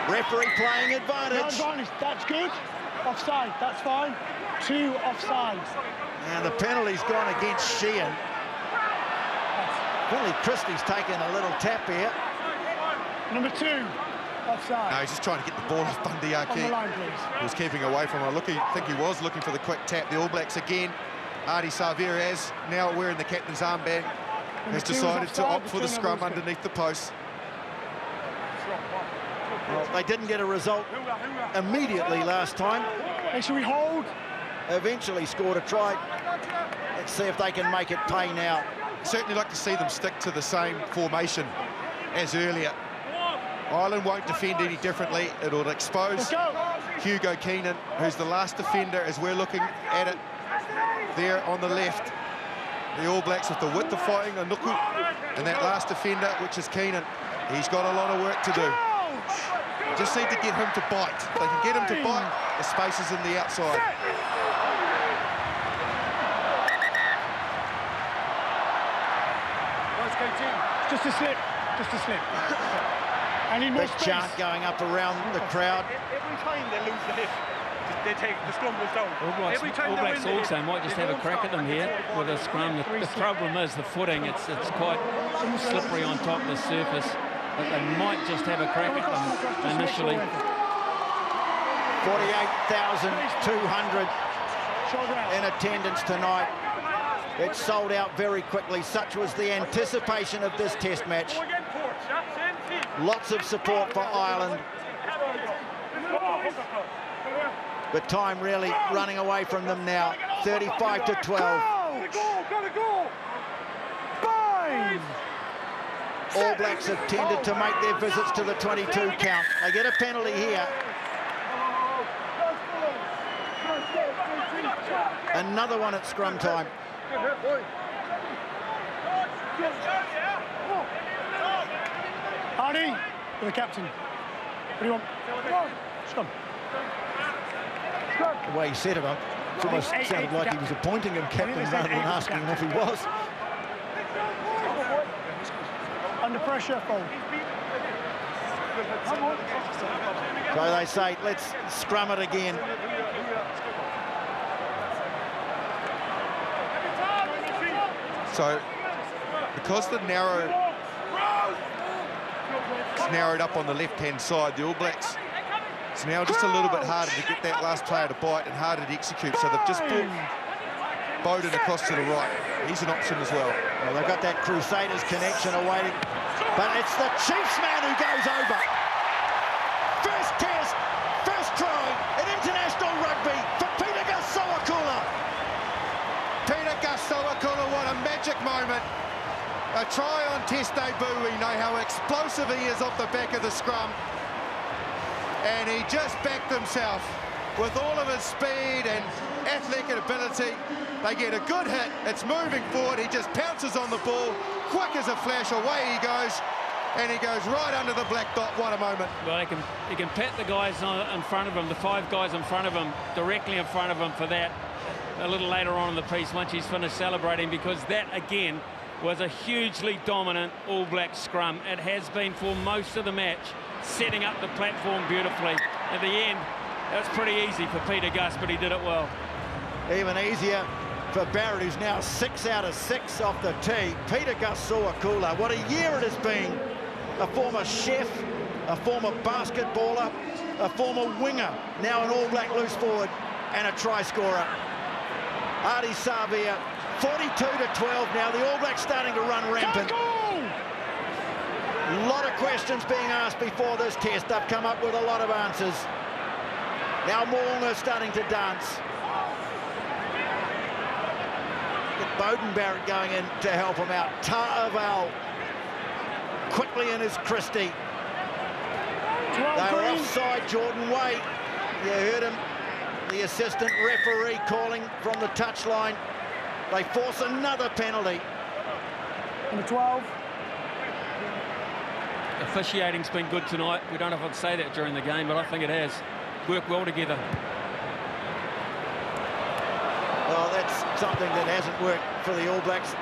Referee playing advantage. No advantage. That's good. Offside. That's fine. 2 offsides. And the penalty's gone against Sheehan. Billy Christie's taken a little tap here. Number 2, offside. No, he's just trying to get the ball off Bundy. On the line, please. He was keeping away from him. I think he was looking for the quick tap. The All Blacks again. Ardie Savea, as now wearing the captain's armband, has decided to opt for the scrum underneath the post. Well, they didn't get a result immediately last time. Hey, should we hold? Eventually scored a try. Let's see if they can make it pay now. Certainly like to see them stick to the same formation as earlier. Ireland won't defend any differently. It'll expose Hugo Keenan, who's the last defender as we're looking at it there on the left. The All Blacks with the width of fighting, Anuku, and that last defender, which is Keenan. He's got a lot of work to do. Just need to get him to bite. If they can get him to bite, the space is in the outside. Just a slip. Just a slip. I need more big space. chant going up around the crowd. Every time they lose the hit, they take the scrum goes down. Every time All they Blacks win the also hit, might just they have a don't crack stop at them here with a scrum. The problem is the footing. It's quite slippery on top of the surface, but they might just have a crack at them initially. 48,200 in attendance tonight. It sold out very quickly. Such was the anticipation of this test match. Lots of support for Ireland. But time really running away from them now. 35-12. All Blacks have tended to make their visits to the 22 count. They get a penalty here. Another one at scrum time. Ardie, you're the captain. What do you want? Scrum. The way he said it, it almost sounded like he was appointing him captain rather than asking him if he was. Under pressure, fold. So they say, let's scrum it again. So, because it's narrowed up on the left-hand side, the All Blacks, it's now just a little bit harder to get that last player to bite and harder to execute. So they've just brought Bowden across to the right. He's an option as well. Well, they've got that Crusaders connection awaiting, but it's the Chiefs man who goes over. First test, first try in international rugby for Peter Gus-Sowakula. Peter Gus-Sowakula, what a magic moment. A try on test debut. We know how explosive he is off the back of the scrum. And he just backed himself with all of his speed and athletic ability. They get a good hit. It's moving forward. He just pounces on the ball. Quick as a flash, away he goes. And he goes right under the black dot. What a moment. Well, he can pat the guys in front of him, the 5 guys in front of him, directly in front of him for that a little later on in the piece once he's finished celebrating, because that, again, was a hugely dominant All Black scrum. It has been for most of the match, setting up the platform beautifully. At the end, that's pretty easy for Peter Gus, but he did it well. Even easier for Barrett, who's now 6 out of 6 off the tee. Peter Gus-Sowakula, what a year it has been. A former chef, a former basketballer, a former winger, now an All Black loose forward, and a try scorer. Ardie Savea, 42-12 now. The All Blacks starting to run rampant. A lot of questions being asked before this test. They've come up with a lot of answers. Now Mo'unga starting to dance. Get Bowden Barrett going in to help him out. Ta'aval quickly in his Christie. They were offside, Jordan Way. You heard him. The assistant referee calling from the touchline. They force another penalty. Number 12. Officiating's been good tonight. We don't know if I'd say that during the game, but I think it has. Worked well together. Well, that's something that hasn't worked for the All Blacks.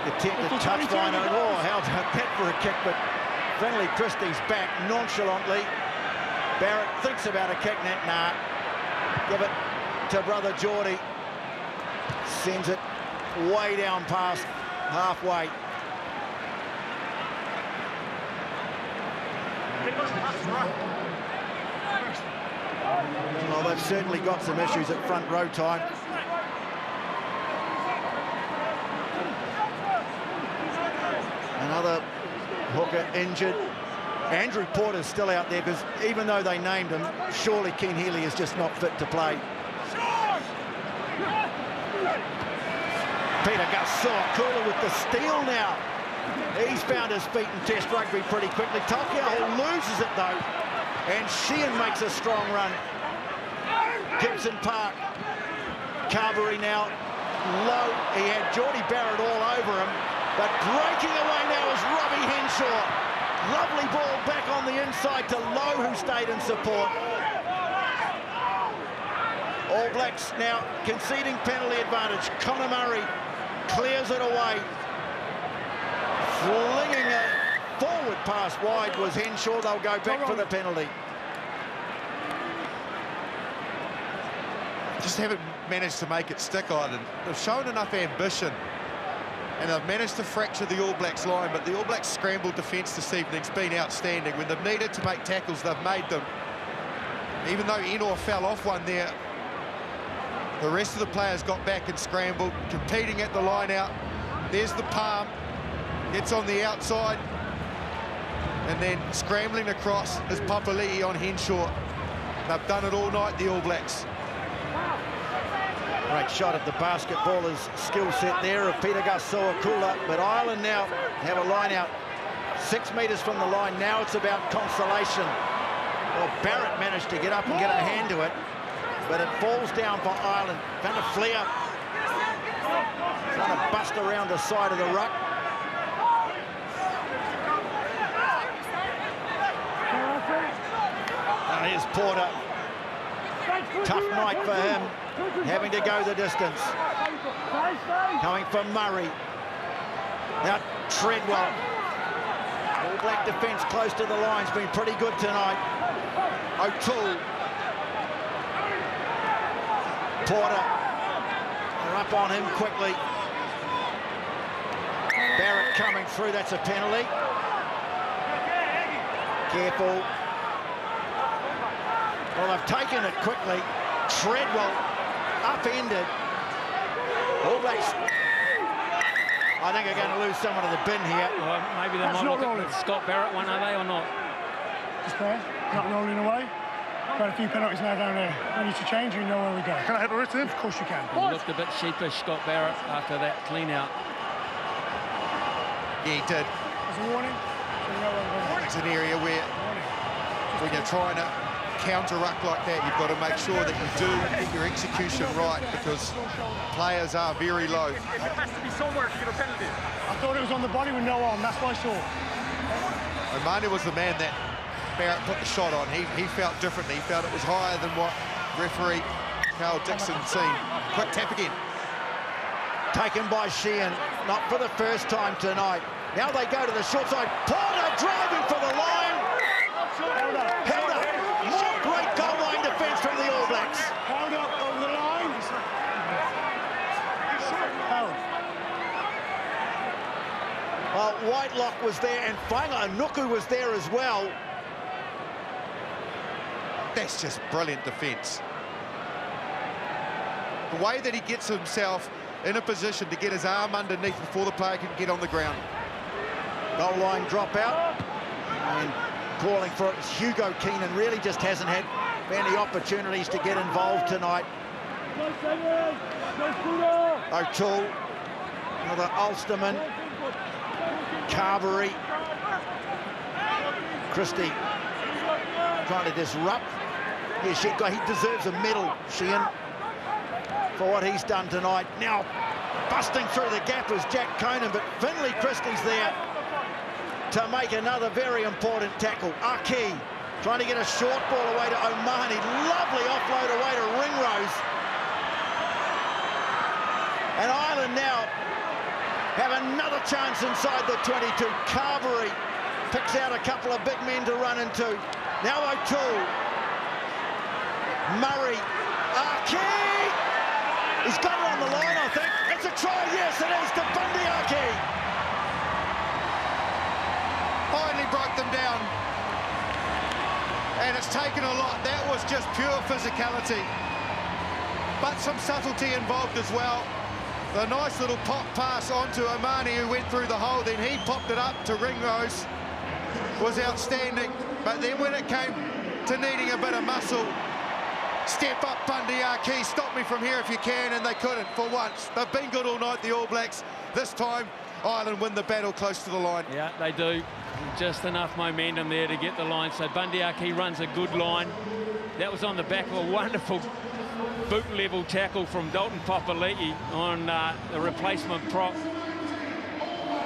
Attempted touch line. Oh, how about that for a kick? But Finley Christie's back nonchalantly. Barrett thinks about a kick. Nah. Give it to brother Geordie. Sends it way down past halfway. Well, they've certainly got some issues at front row time. Another hooker injured. Andrew Porter's still out there because even though they named him, surely Keen Healy is just not fit to play. Peter Gasoa-Kula with the steal now. He's found his feet in Test rugby pretty quickly. Taukei'aho loses it though, and Sheehan makes a strong run. Gibson Park, Carberry now low. He had Geordie Barrett all over him, but breaking away now is Robbie Henshaw. Lovely ball back on the inside to Lowe, who stayed in support. All Blacks now conceding penalty advantage. Conor Murray clears it away. Flinging a forward pass wide was Henshaw. They'll go back for the penalty. Just haven't managed to make it stick, Ireland. They've shown enough ambition and they've managed to fracture the All Blacks line, but the All Blacks scrambled defence this evening's been outstanding. When they've needed to make tackles, they've made them. Even though Enor fell off one there, the rest of the players got back and scrambled, competing at the line out. There's the palm, gets on the outside, and then scrambling across is Papali'i on Henshaw. They've done it all night, the All Blacks. Great shot at the basketballer's skill set there of Peter Gasoa-Kula, but Ireland now have a line out 6 metres from the line. Now it's about consolation. Well, Barrett managed to get up and get a hand to it, but it falls down for Ireland. Van der Fleer trying to bust around the side of the ruck. And here's Porter. Tough night for him, having to go the distance. Coming from Murray. Now Treadwell. All Black defence close to the line's been pretty good tonight. O'Toole. Porter. They're up on him quickly. Barrett coming through, that's a penalty. Careful. Well, they've taken it quickly. Treadwell upended. All Blacks, I think, are going to lose someone to the bin here. Well, maybe they're not looking at the Scott Barrett one, are they, or not? Just there, not rolling away. Got a few penalties now down there. Ready to change, you know where we go. Can I have a written? Of course you can. He looked a bit sheepish, Scott Barrett, after that clean-out. Yeah, he did. There's a warning. So you know where we're going. It's an area where when you're trying to counter-ruck like that, you've got to make sure that you do get your execution right, because players are very low. It has to be somewhere to get a penalty. I thought it was on the body with no arm, that's what I saw. Omani was the man that Barrett put the shot on. He felt differently. He felt it was higher than what referee Carl Dixon seen. Quick tap again. Taken by Sheehan, not for the first time tonight. Now they go to the short side. Porter driving for the line. Held up. More great goal line defence from the All Blacks. Held up on the line. Held. Well, Whitelock was there and Whainga Nuku was there as well. That's just brilliant defence. The way that he gets himself in a position to get his arm underneath before the player can get on the ground. Goal line drop out. And calling for it, Hugo Keenan really just hasn't had many opportunities to get involved tonight. O'Toole, another Ulsterman, Carberry, Christie trying to disrupt. Yeah, he deserves a medal, Sheehan, for what he's done tonight. Now busting through the gap is Jack Conan, but Finley Christie's there to make another very important tackle. Aki trying to get a short ball away to Omani. Lovely offload away to Ringrose. And Ireland now have another chance inside the 22. Carberry picks out a couple of big men to run into. Now O'Toole. Murray. Ardie. He's got it on the line, I think. It's a try. Yes, it is to Bundy Ardie. Finally broke them down. And it's taken a lot. That was just pure physicality. But some subtlety involved as well. The nice little pop pass onto Omani, who went through the hole, then he popped it up to Ringrose. Was outstanding. But then when it came to needing a bit of muscle, step up Bundy Ardie, stop me from here if you can, and they couldn't for once. They've been good all night, the All Blacks. This time, Ireland win the battle close to the line. Yeah, they do. Just enough momentum there to get the line. So Bundy Ardie runs a good line. That was on the back of a wonderful boot-level tackle from Dalton Papali'i on the replacement prop,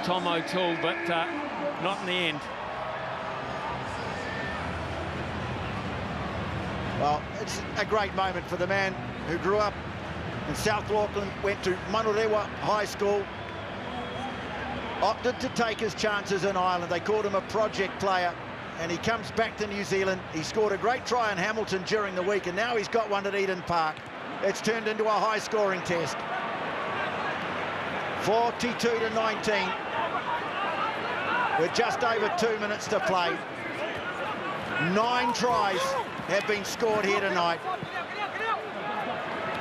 Tom O'Toole, but not in the end. Well, it's a great moment for the man who grew up in South Auckland, went to Manurewa High School, opted to take his chances in Ireland. They called him a project player, and he comes back to New Zealand. He scored a great try in Hamilton during the week, and now he's got one at Eden Park. It's turned into a high-scoring test. 42-19. With just over 2 minutes to play. 9 tries have been scored here tonight.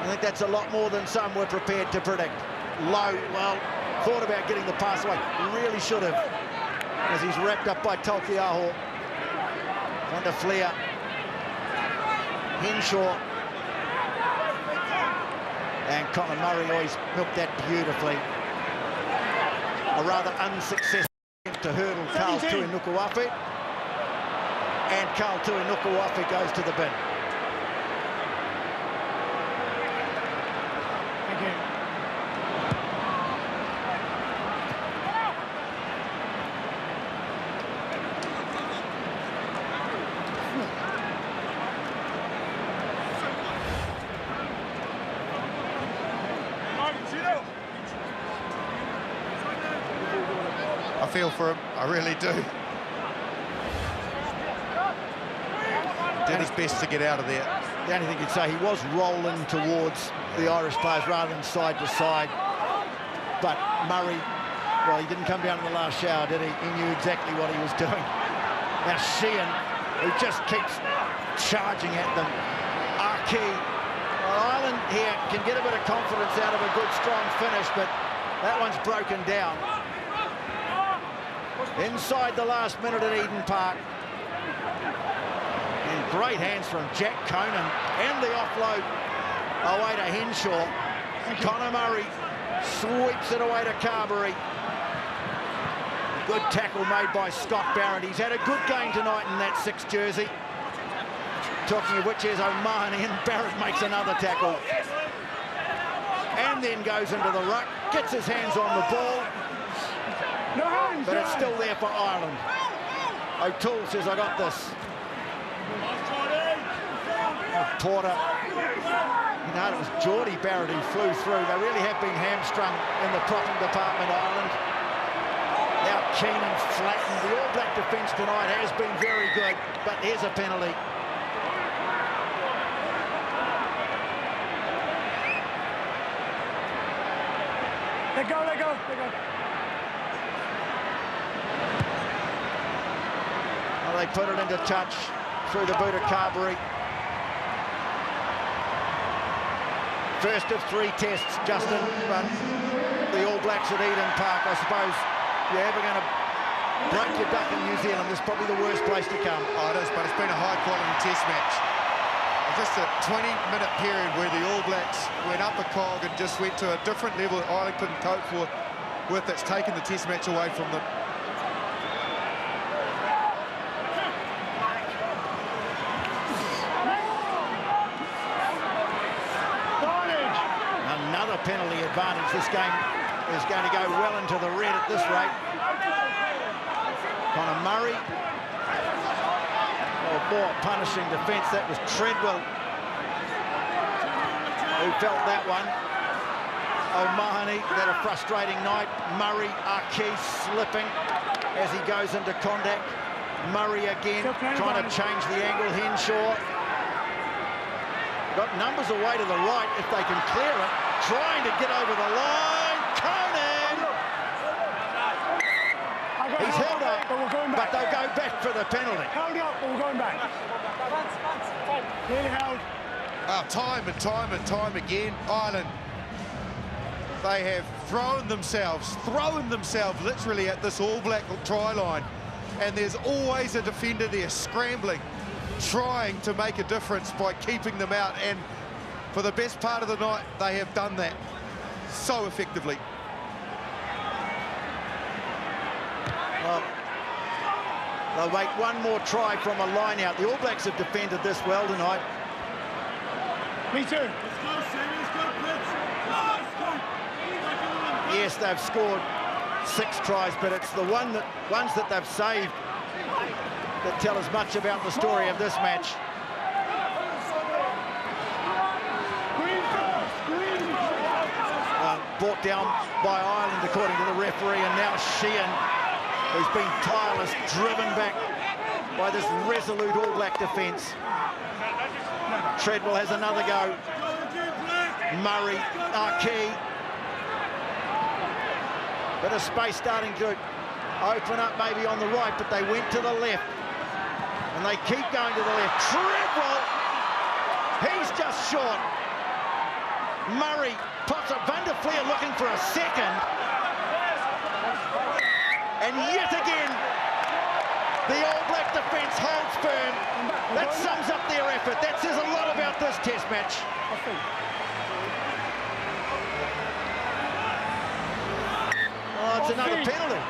I think that's a lot more than some were prepared to predict. Low, well, thought about getting the pass away. Really should have, as he's wrapped up by Taukiaho. Van der Fleer. Henshaw. And Conor Murray always milked that beautifully. A rather unsuccessful attempt to hurdle Carl Tuinukuafe. And Carl Tuinukuafe goes to the bin. Thank you. I feel for him, I really do. Did his best to get out of there. The only thing you'd say, he was rolling towards the Irish players rather than side to side. But Murray, well, he didn't come down in the last shower, did he? He knew exactly what he was doing. Now Sheehan, who just keeps charging at them. Ardie. Well, Ireland here can get a bit of confidence out of a good, strong finish, but that one's broken down. Inside the last minute at Eden Park. And great hands from Jack Conan. And the offload away to Henshaw. Conor Murray sweeps it away to Carberry. Good tackle made by Scott Barrett. He's had a good game tonight in that 6th jersey. Talking of which, here's O'Mahony, and Barrett makes another tackle. And then goes into the ruck, gets his hands on the ball. But it's still there for Ireland. O'Toole says, I got this. Porter. You know, it was Geordie Barrett who flew through. They really have been hamstrung in the propping department, Ireland. Now Keenan flattened. The All Black defence tonight has been very good, but here's a penalty. Let go, let go, let go. Well, they put it into touch through the boot of Carberry. First of 3 tests, Justin, but the All Blacks at Eden Park, I suppose, if you're ever going to break your duck in New Zealand, this is probably the worst place to come. Oh, it is, but it's been a high-quality test match. Just a 20-minute period where the All Blacks went up a cog and just went to a different level that Ireland couldn't cope with. That's taken the test match away from them. Another penalty advantage. This game is going to go well into the red at this rate. Conor Murray. Oh, more punishing defence. That was Treadwell who felt that one. O'Mahony had a frustrating night. Murray, Ardie slipping as he goes into contact. Murray again trying to change the angle. Henshaw got numbers away to the right if they can clear it. Trying to get over the line. Conan! He's held up, but they'll go back for the penalty. Held up, but we're going back. Really held. Time and time and time again, Ireland, they have thrown themselves literally at this All Black try line. And there's always a defender there scrambling, trying to make a difference by keeping them out. And for the best part of the night, they have done that so effectively. Well, they'll make one more try from a line out. The All Blacks have defended this well tonight. Me too. Yes, they've scored 6 tries, but it's the ones that they've saved that tell as much about the story of this match. Brought down by Ireland, according to the referee, and now Sheehan, who's been tireless, driven back by this resolute All Black defence. Treadwell has another go. Murray, Ardie. Bit of space starting to open up maybe on the right, but they went to the left. And they keep going to the left. Treadwell, he's just short. Murray pops it. Van der Fleer looking for a second. And yet again, the All Black defence holds firm. That sums up their effort. That says a lot about this Test match. Oh, it's another penalty.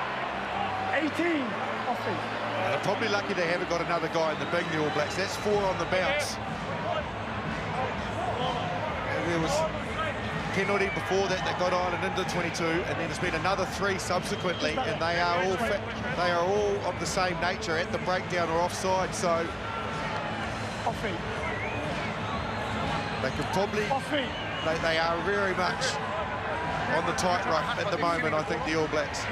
18 off feet. They're probably lucky they haven't got another guy in the big, the All Blacks. That's 4 on the bounce. And there was penalty before that got Ireland into 22, and then there's been another 3 subsequently, and they are all of the same nature at the breakdown or offside. So off feet. they could probably. Off feet. They are very much on the tightrope at the moment, I think, the All Blacks.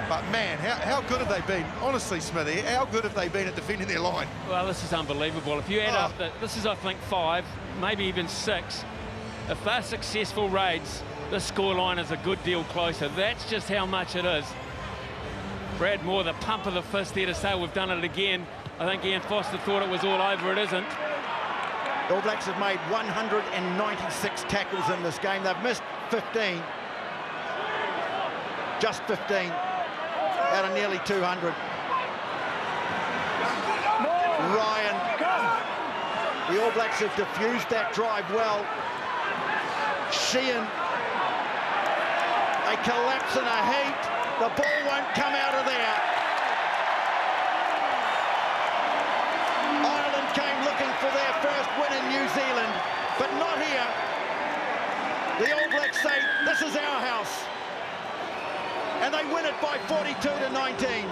But man, how good have they been? Honestly, Smithy, how good have they been at defending their line? Well, this is unbelievable. If you add up this is, I think, 5, maybe even 6. If they're successful raids, this scoreline is a good deal closer. That's just how much it is. Brad Moore, the pump of the fist there to say we've done it again. I think Ian Foster thought it was all over. It isn't. The All Blacks have made 196 tackles in this game. They've missed 15. Just 15 out of nearly 200. Ryan. The All Blacks have diffused that drive well. Sheehan. A collapse in a heap. The ball won't come out of there. Ireland came looking for their first win in New Zealand, but not here. The All Blacks say, this is our house. And they win it by 42-19.